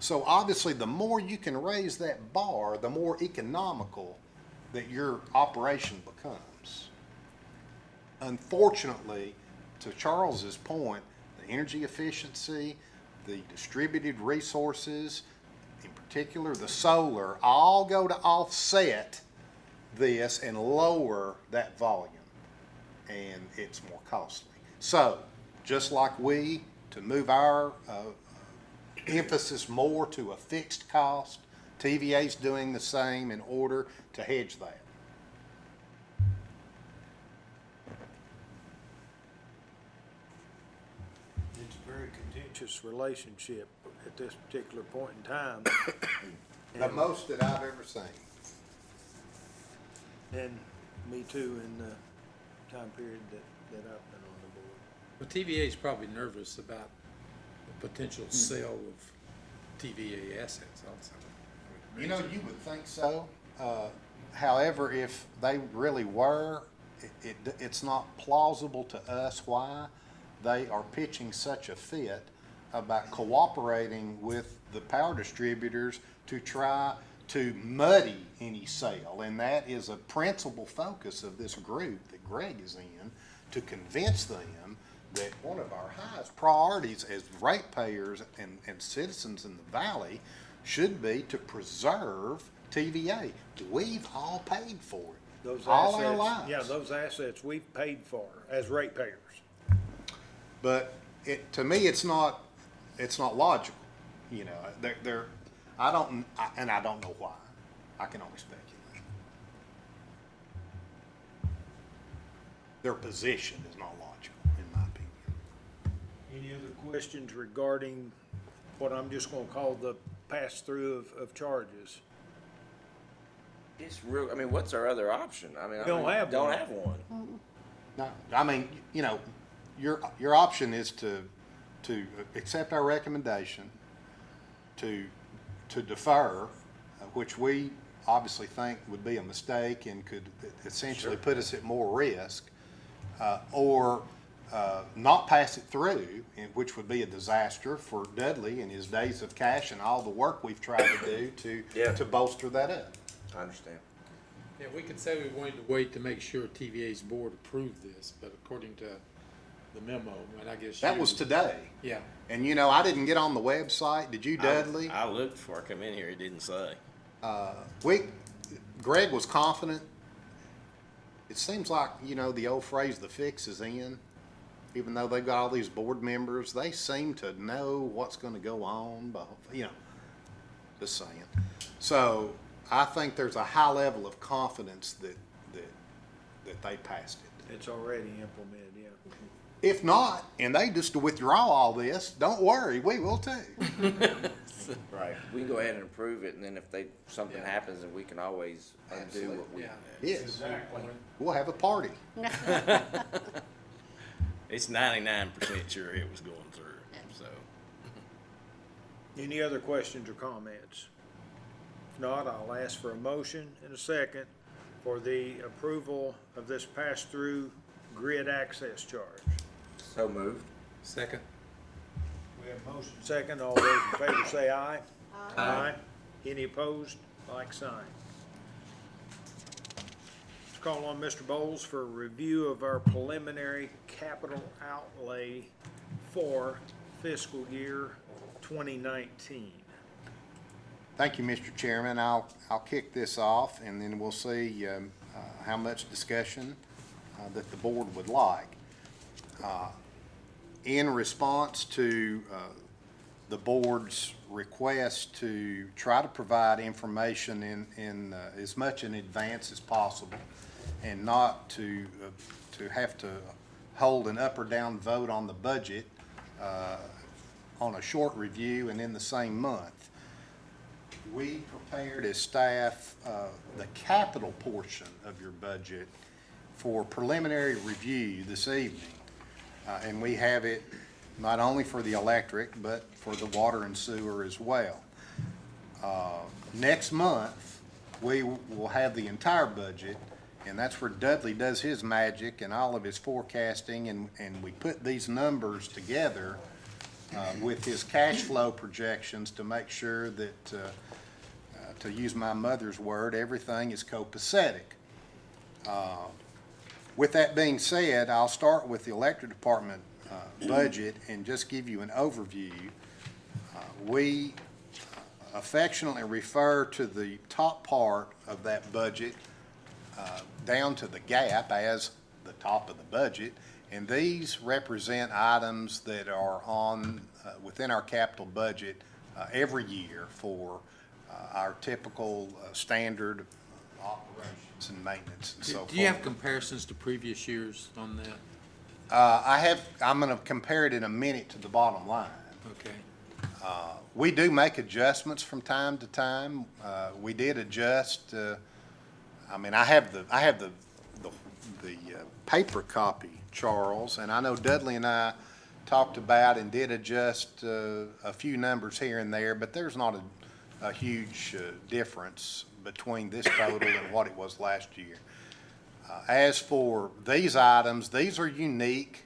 So obviously, the more you can raise that bar, the more economical that your operation becomes. Unfortunately, to Charles's point, the energy efficiency, the distributed resources, in particular the solar, all go to offset this and lower that volume, and it's more costly. So, just like to move our emphasis more to a fixed cost, TVA's doing the same in order to hedge that. It's a very contentious relationship at this particular point in time. The most that I've ever seen. And me too, in the time period that I've been on the board. Well, TVA is probably nervous about potential sale of TVA assets also. You know, you would think so. However, if they really were, it's not plausible to us why they are pitching such a fit about cooperating with the power distributors to try to muddy any sale. And that is a principal focus of this group that Greg is in, to convince them that one of our highest priorities as ratepayers and citizens in the valley should be to preserve TVA. We've all paid for it. Those all our assets, lives. yeah, those assets we've paid for as ratepayers. But to me, it's not logical. You know, I don't know why. I can only speculate. Their position is not logical, in my opinion. Any other questions regarding what I'm just gonna call the pass-through of charges? It's real, I mean, what's our other option? I mean, Don't have don't one. have one. No, I mean, you know, your option is to accept our recommendation, to defer, which we obviously think would be a mistake and could essentially put us at more risk, or not pass it through, which would be a disaster for Dudley and his days of cash and all the work we've tried to do Yeah. to bolster that up. I understand. Yeah, we could say we wanted to wait to make sure TVA's board approved this, but according to the memo, and I guess That you- was today. Yeah, And you know, I didn't get on the website. Did you, Dudley? I looked before I come in here, it didn't say. Greg was confident. It seems like, you know, the old phrase, the fix is in. Even though they've got all these board members, they seem to know what's gonna go on, but, you know, just saying. So I think there's a high level of confidence that they passed it. It's already implemented, yeah. If not, and they just withdraw all this, don't worry, we will too. Right. We can go ahead and approve it, and then if something happens, then we can always undo what we. yeah. Yes, Exactly. we'll have a party. It's 99% sure it was going through, so. Any other questions or comments? If not, I'll ask for a motion and a second for the approval of this pass-through grid access charge. So moved. Second. We have motion second. All those in favor say aye. Aye. Any opposed? Like sign. Let's call on Mr. Bowles for a review of our preliminary capital outlay for fiscal year 2019. Thank you, Mr. Chairman. I'll kick this off, and then we'll see how much discussion that the board would like. In response to the board's request to try to provide information in as much in advance as possible, and not to have to hold an up or down vote on the budget on a short review and in the same month, we prepared as staff the capital portion of your budget for preliminary review this evening. And we have it not only for the electric, but for the water and sewer as well. Next month, we will have the entire budget, and that's where Dudley does his magic and all of his forecasting, and we put these numbers together with his cash flow projections to make sure that, to use my mother's word, everything is copacetic. With that being said, I'll start with the electric department budget and just give you an overview. We affectionately refer to the top part of that budget down to the gap as the top of the budget, and these represent items that are on within our capital budget every year for our typical standard operations and maintenance and so forth. Do you have comparisons to previous years on that? I'm gonna compare it in a minute to the bottom line. Okay. We do make adjustments from time to time. We did adjust, I have the paper copy, Charles, and I know Dudley and I talked about and did adjust a few numbers here and there, but there's not a huge difference between this total and what it was last year. As for these items, these are unique.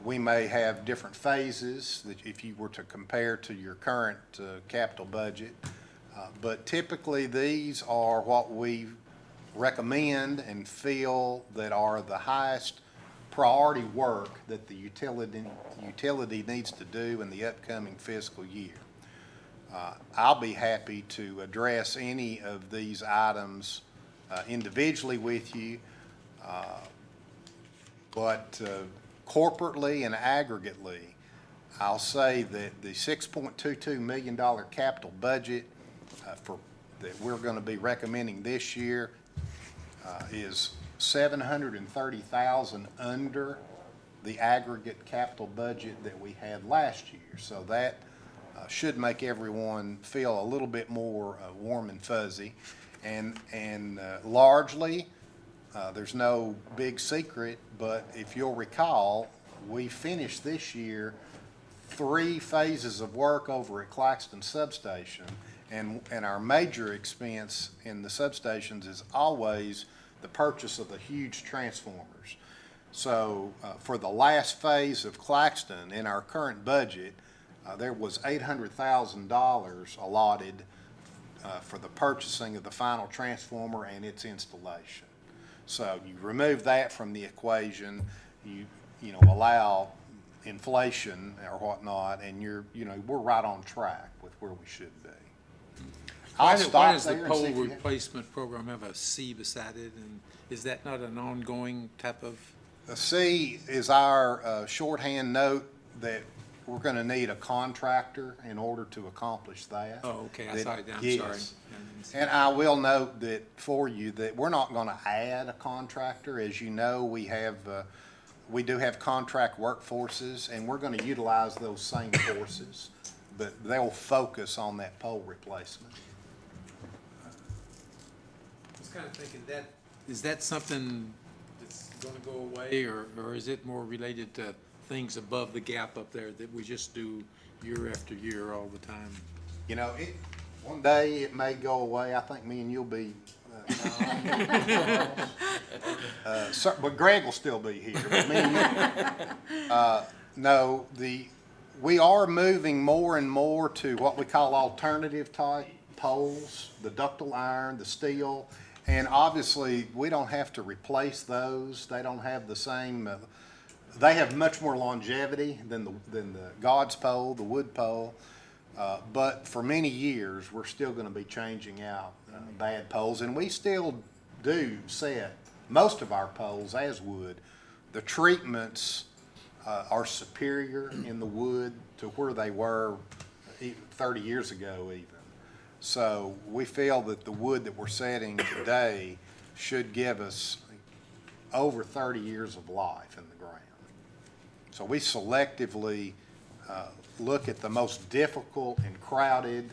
We may have different phases that if you were to compare to your current capital budget. But typically, these are what we recommend and feel that are the highest priority work that the utility needs to do in the upcoming fiscal year. I'll be happy to address any of these items individually with you, but corporately and aggregately, I'll say that the $6.22 million capital budget that we're going to be recommending this year is $730,000 under the aggregate capital budget that we had last year. So that should make everyone feel a little bit more warm and fuzzy. And largely, there's no big secret, but if you'll recall, we finished this year 3 phases of work over at Claxton Substation, and our major expense in the substations is always the purchase of the huge transformers. So for the last phase of Claxton, in our current budget, there was $800,000 allotted for the purchasing of the final transformer and its installation. So you remove that from the equation, you know, allow inflation or whatnot, and we're right on track with where we should be. Why I'll why stop does the there and see pole if you- replacement program have a C beside it? And is that not an ongoing type of? The C is our shorthand note that we're going to need a contractor in order to accomplish that. Oh, okay, I That- saw it down, yes. sorry. And I will note that for you, that we're not going to add a contractor. As you know, we do have contract workforces, and we're going to utilize those same forces, but they'll focus on that pole replacement. I was kind of thinking is that something that's going to go away, or is it more related to things above the gap up there that we just do year after year all the time? You know, one day it may go away. I think me and you'll be, but Greg will still be here. But me and you, no, we are moving more and more to what we call alternative type poles, the ductile iron, the steel, and obviously we don't have to replace those. They don't have the same. They have much more longevity than the God's pole, the wood pole. But for many years, we're still going to be changing out bad poles, and we still do set most of our poles as wood. The treatments are superior in the wood to where they were 30 years ago even. So we feel that the wood that we're setting today should give us over 30 years of life in the ground. So we selectively look at the most difficult and crowded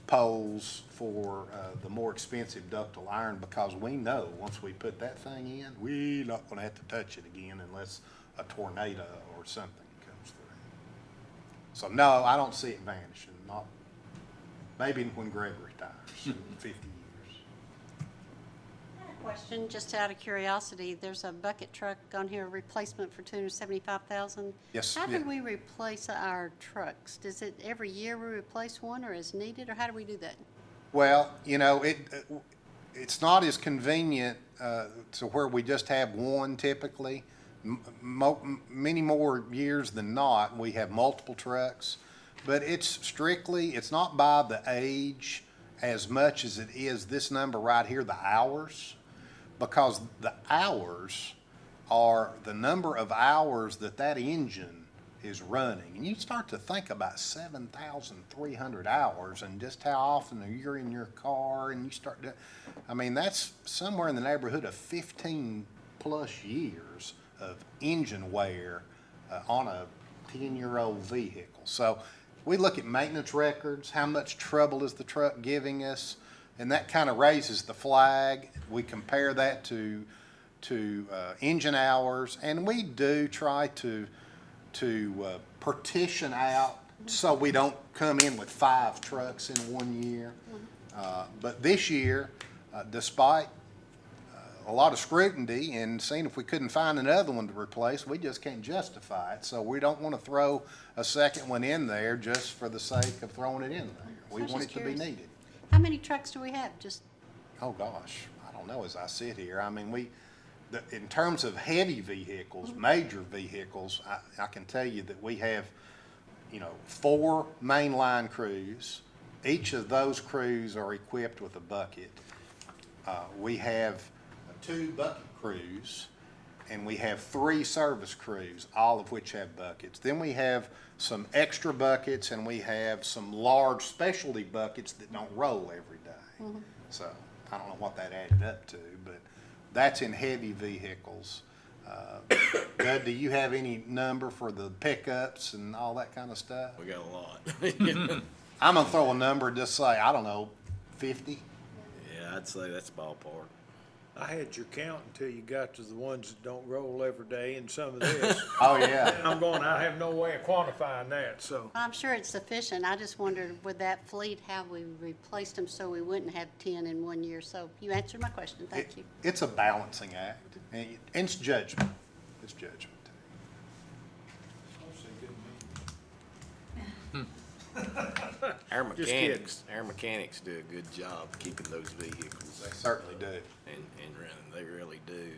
poles for the more expensive ductile iron, because we know once we put that thing in, we're not going to have to touch it again unless a tornado or something comes through. So no, I don't see it vanishing. Not maybe when Greg retires in 50 years. Question, just out of curiosity, there's a bucket truck on here, replacement for $275,000. Yes, How yeah. do we replace our trucks? Does it every year we replace one, or is needed, or how do we do that? Well, you know, it's not as convenient to where we just have one typically. Many more years than not, we have multiple trucks. But it's not by the age as much as it is this number right here, the hours. Because the hours are the number of hours that engine is running. And you start to think about 7,300 hours and just how often you're in your car, and you start to, I mean, that's somewhere in the neighborhood of 15 plus years of engine wear on a 10-year-old vehicle. So we look at maintenance records, how much trouble is the truck giving us, and that kind of raises the flag. We compare that to engine hours, and we do try to partition out so we don't come in with 5 trucks in one year. But this year, despite a lot of scrutiny and seeing if we couldn't find another one to replace, we just can't justify it. So we don't want to throw a second one in there just for the sake of throwing it in there. We I was want it just to be curious. needed. How many trucks do we have? Just, Oh, gosh, I don't know as I sit here. I mean, in terms of heavy vehicles, major vehicles, I can tell you that we have, 4 mainline crews. Each of those crews are equipped with a bucket. We have 2 bucket crews, and we have 3 service crews, all of which have buckets. Then we have some extra buckets, and we have some large specialty buckets that don't roll every day. So I don't know what that added up to, but that's in heavy vehicles. Bud, do you have any number for the pickups and all that kind of stuff? We got a lot. I'm gonna throw a number, just say, I don't know, 50? Yeah, I'd say that's ballpark. I had your count until you got to the ones that don't roll every day and some of this. Oh, yeah. I have no way of quantifying that, so. I'm sure it's sufficient. I just wondered with that fleet, how we replaced them so we wouldn't have 10 in one year. So you answered my question. Thank you. It's a balancing act, and it's judgment. It's judgment. Our Just kidding. mechanics do a good job keeping those vehicles They certainly do. and running. They really do.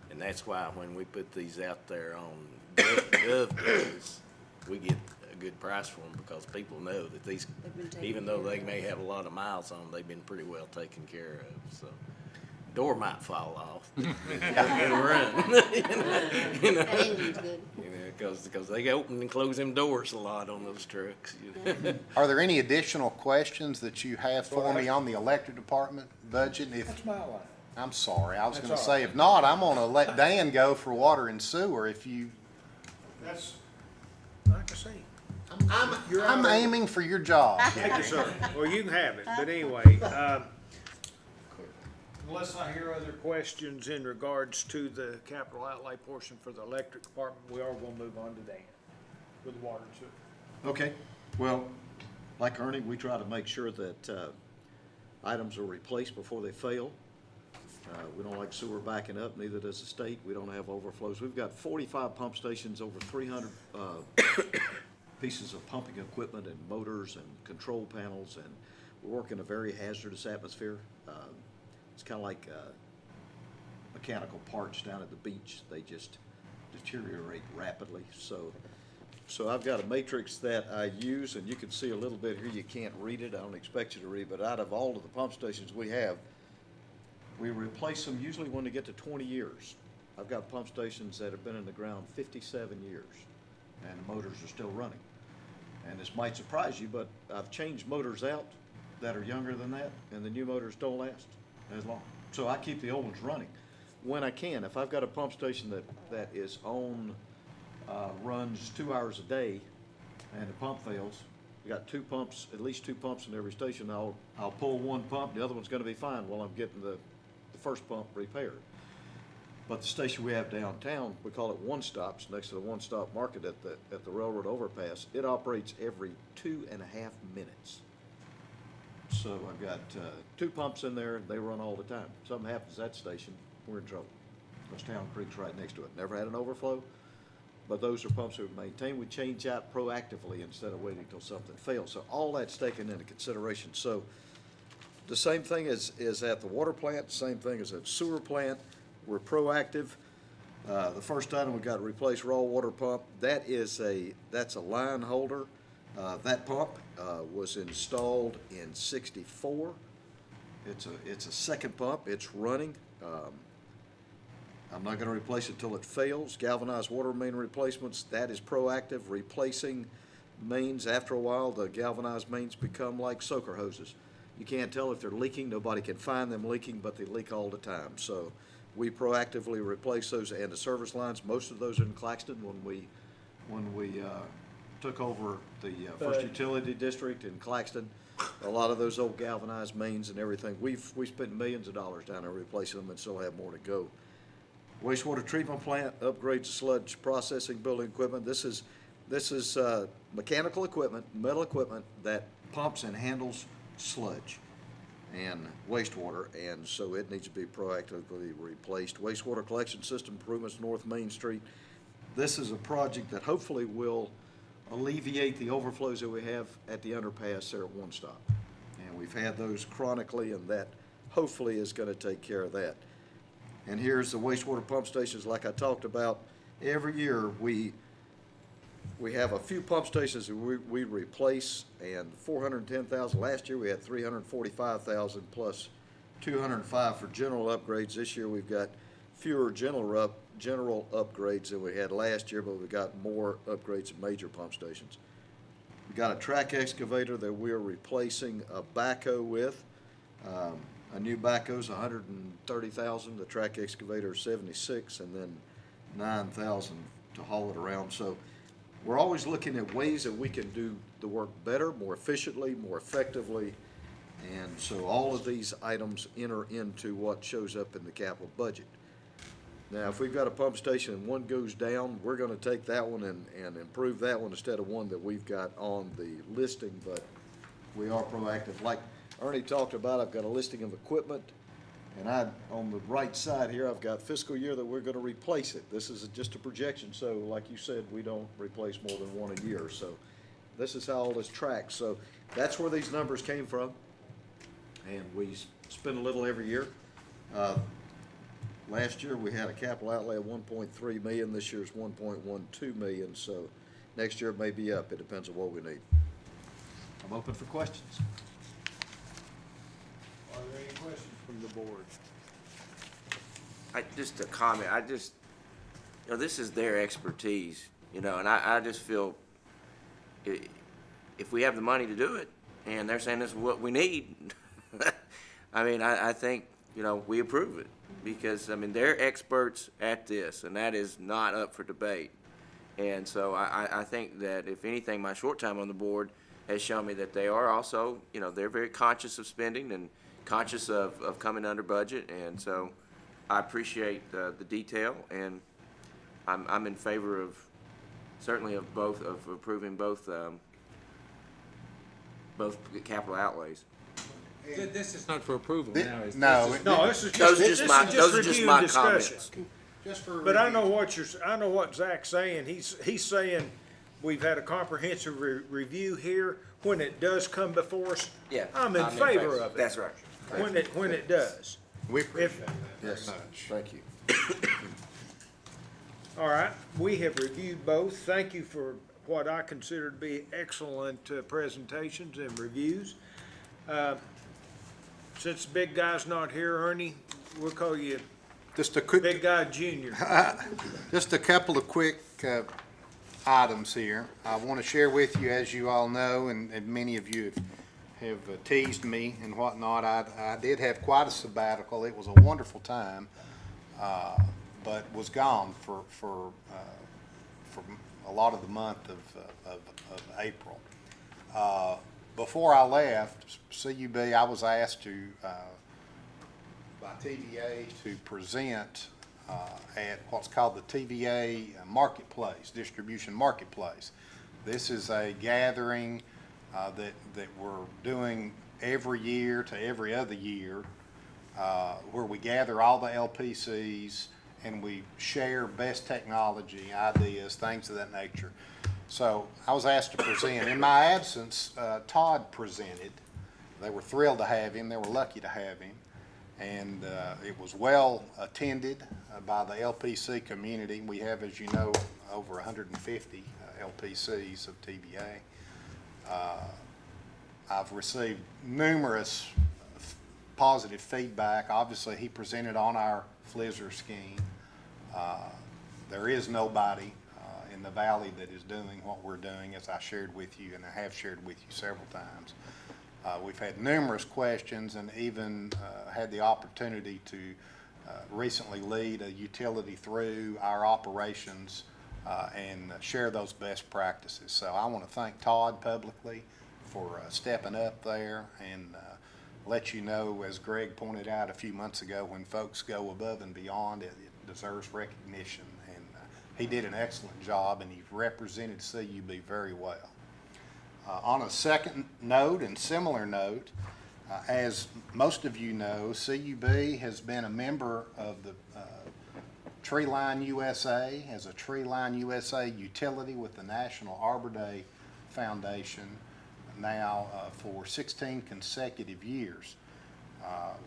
And that's why when we put these out there on Gov deals, we get a good price for them because people know that these, They've been taken even though care they of. may have a lot of miles on them, they've been pretty well taken care of, so. Door might fall off. It'll run. You know, That engine's good. because they open and close them doors a lot on those trucks. You know. Are there any additional questions that you have for me on the electric department budget? If, That's my line. I'm sorry, I was That's gonna all say, if not, I'm gonna let Dan go for water and sewer if you, That's, like I say. You're I'm out of- aiming for your job. Thank you, sir. Well, you can have it, but anyway, unless I hear other questions in regards to the capital outlay portion for the electric department, we are gonna move on to Dan with water and sewer. Okay, well, like Ernie, we try to make sure that items are replaced before they fail. We don't like sewer backing up, neither does the state. We don't have overflows. We've got 45 pump stations, over 300 pieces of pumping equipment and motors and control panels, and we work in a very hazardous atmosphere. It's kind of like mechanical parts down at the beach. They just deteriorate rapidly. So I've got a matrix that I use, and you can see a little bit here. You can't read it. I don't expect you to read, but out of all of the pump stations we have, we replace them usually when they get to 20 years. I've got pump stations that have been in the ground 57 years, and the motors are still running. And this might surprise you, but I've changed motors out that are younger than that, and the new motors don't last as long. So I keep the old ones running when I can. If I've got a pump station that is on, runs 2 hours a day, and the pump fails, we got 2 pumps, at least 2 pumps in every station. I'll pull one pump, the other one's gonna be fine while I'm getting the first pump repaired. But the station we have downtown, we call it One Stops, next to the One Stop Market at the railroad overpass. It operates every 2.5 minutes. So I've got 2 pumps in there, they run all the time. Something happens at that station, we're in trouble. Because Town Creek's right next to it. Never had an overflow, but those are pumps that we maintain. We change out proactively instead of waiting until something fails. So all that's taken into consideration. So the same thing is at the water plant, same thing as at sewer plant. We're proactive. The first item, we got to replace raw water pump. That's a line holder. That pump was installed in '64. It's a second pump. It's running. I'm not going to replace it till it fails. Galvanized water main replacements, that is proactive. Replacing mains, after a while, the galvanized mains become like soaker hoses. You can't tell if they're leaking. Nobody can find them leaking, but they leak all the time. So we proactively replace those, and the service lines, most of those are in Claxton. When we took over the first utility district in Claxton, a lot of those old galvanized mains and everything, we spent millions of dollars down there replacing them and still have more to go. Wastewater treatment plant upgrades to sludge processing building equipment. This is mechanical equipment, metal equipment that pumps and handles sludge and wastewater, and so it needs to be proactively replaced. Wastewater collection system improvements North Main Street. This is a project that hopefully will alleviate the overflows that we have at the underpass there at One Stop. And we've had those chronically, and that hopefully is gonna take care of that. And here's the wastewater pump stations, like I talked about. Every year, we have a few pump stations that we replace, and 410,000. Last year, we had 345,000 plus 205 for general upgrades. This year, we've got fewer general upgrades than we had last year, but we got more upgrades of major pump stations. We got a track excavator that we're replacing a backhoe with. A new backhoe's $130,000, the track excavator is $76,000, and then $9,000 to haul it around. So we're always looking at ways that we can do the work better, more efficiently, more effectively. And so all of these items enter into what shows up in the capital budget. Now, if we've got a pump station and one goes down, we're gonna take that one and improve that one instead of one that we've got on the listing, but we are proactive. Like Ernie talked about, I've got a listing of equipment, and on the right side here, I've got fiscal year that we're gonna replace it. This is just a projection, so like you said, we don't replace more than one a year, so this is how all this tracks. So that's where these numbers came from, and we spend a little every year. Last year, we had a capital outlay of 1.3 million, this year's 1.12 million, so next year it may be up, it depends on what we need. I'm open for questions. Are there any questions from the board? Just a comment, this is their expertise, and I just feel if we have the money to do it, and they're saying this is what we need, I think, we approve it. Because, they're experts at this, and that is not up for debate. And so I think that, if anything, my short time on the board has shown me that they are also, they're very conscious of spending and conscious of coming under budget. And so I appreciate the detail, and I'm in favor of, certainly of approving both capital outlays. This is not for approval now, is No, this? No, this is Those just, are just review my and discussion. comments. just for But I review. know what Zach's saying. He's saying we've had a comprehensive review here. When it does come before us, Yeah, I'm in favor of it. That's right. When it does. We appreciate If- that very Yes, much. thank you. All right, we have reviewed both. Thank you for what I consider to be excellent presentations and reviews. Since the big guy's not here, Ernie, we'll call you Just a quick. Big Guy Junior. Just a couple of quick items here. I want to share with you, as you all know, and many of you have teased me and whatnot, I did have quite a sabbatical. It was a wonderful time, but was gone for a lot of the month of April. Before I left CUB, I was asked by TVA to present at what's called the TVA Marketplace, Distribution Marketplace. This is a gathering that we're doing every year to every other year, where we gather all the LPCs and we share best technology, ideas, things of that nature. So I was asked to present. In my absence, Todd presented. They were thrilled to have him. They were lucky to have him. And it was well attended by the LPC community. We have, as you know, over 150 LPCs of TVA. I've received numerous positive feedback. Obviously, he presented on our FLISR scheme. There is nobody in the valley that is doing what we're doing, as I shared with you, and I have shared with you several times. We've had numerous questions, and even had the opportunity to recently lead a utility through our operations and share those best practices. So I want to thank Todd publicly for stepping up there and let you know, as Greg pointed out a few months ago, when folks go above and beyond, it deserves recognition. And he did an excellent job, and he represented CUB very well. On a second note and similar note, as most of you know, CUB has been a member of the Treeline USA, as a Treeline USA utility with the National Arbor Day Foundation now for 16 consecutive years.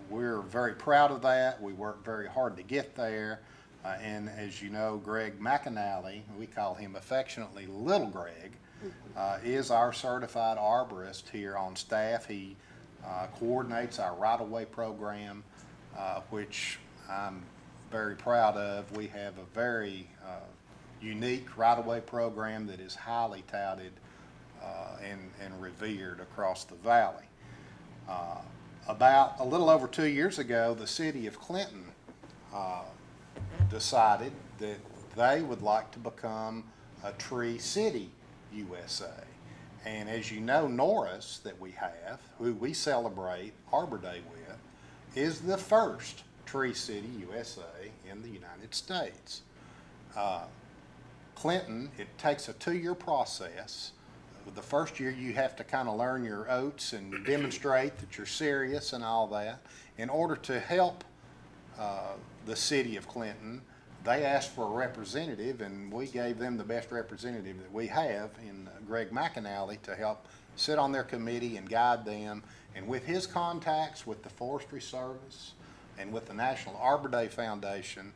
We're very proud of that. We worked very hard to get there. And as you know, Greg McAnally, we call him affectionately Little Greg, is our certified arborist here on staff. He coordinates our right-of-way program, which I'm very proud of. We have a very unique right-of-way program that is highly touted and revered across the valley. About a little over 2 years ago, the city of Clinton decided that they would like to become a Tree City USA. And as you know, Norris that we have, who we celebrate Arbor Day with, is the first Tree City USA in the United States. Clinton, it takes a 2-year process. The first year you have to kind of learn your oats and demonstrate that you're serious and all that. In order to help the city of Clinton, they asked for a representative, and we gave them the best representative that we have in Greg McAnally to help sit on their committee and guide them. And with his contacts with the Forestry Service and with the National Arbor Day Foundation,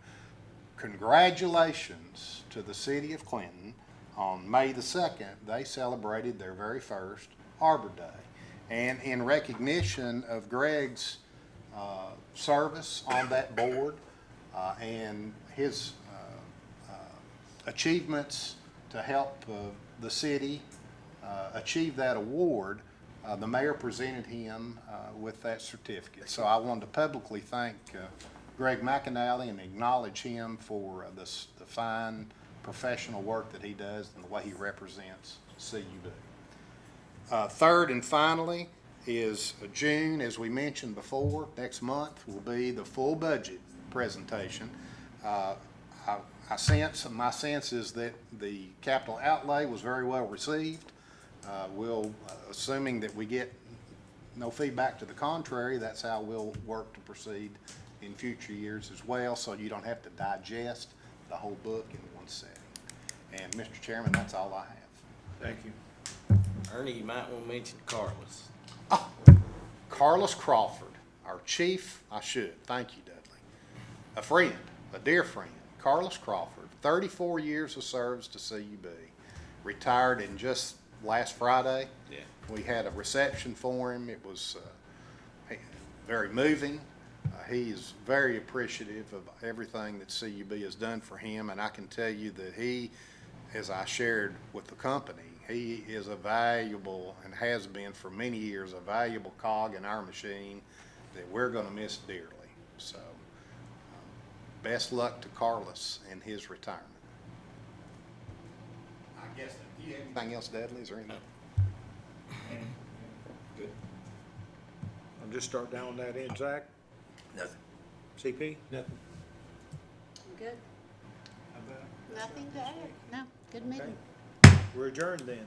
congratulations to the city of Clinton. On May the 2nd, they celebrated their very first Arbor Day. And in recognition of Greg's service on that board and his achievements to help the city achieve that award, the mayor presented him with that certificate. So I wanted to publicly thank Greg McAnally and acknowledge him for the fine professional work that he does and the way he represents CUB. Third and finally is June, as we mentioned before. Next month will be the full budget presentation. My sense is that the capital outlay was very well received. Assuming that we get no feedback to the contrary, that's how we'll work to proceed in future years as well, so you don't have to digest the whole book in one setting. And Mr. Chairman, that's all I have. Thank you. Ernie, you might want to mention Carlos. Carlos Crawford, our chief, thank you, Dudley. A friend, a dear friend, Carlos Crawford, 34 years of service to CUB, retired in just last Friday. Yeah. We had a reception for him. It was very moving. He is very appreciative of everything that CUB has done for him, and I can tell you that he, as I shared with the company, he is a valuable, and has been for many years, a valuable cog in our machine that we're going to miss dearly. So best luck to Carlos in his retirement. I guess, do you have anything else, Dudley? Is there anything? Good. I'll just start down that end, Zach. Nothing. CP? Nothing. Good. Nothing to add. No, good meeting. We're adjourned then.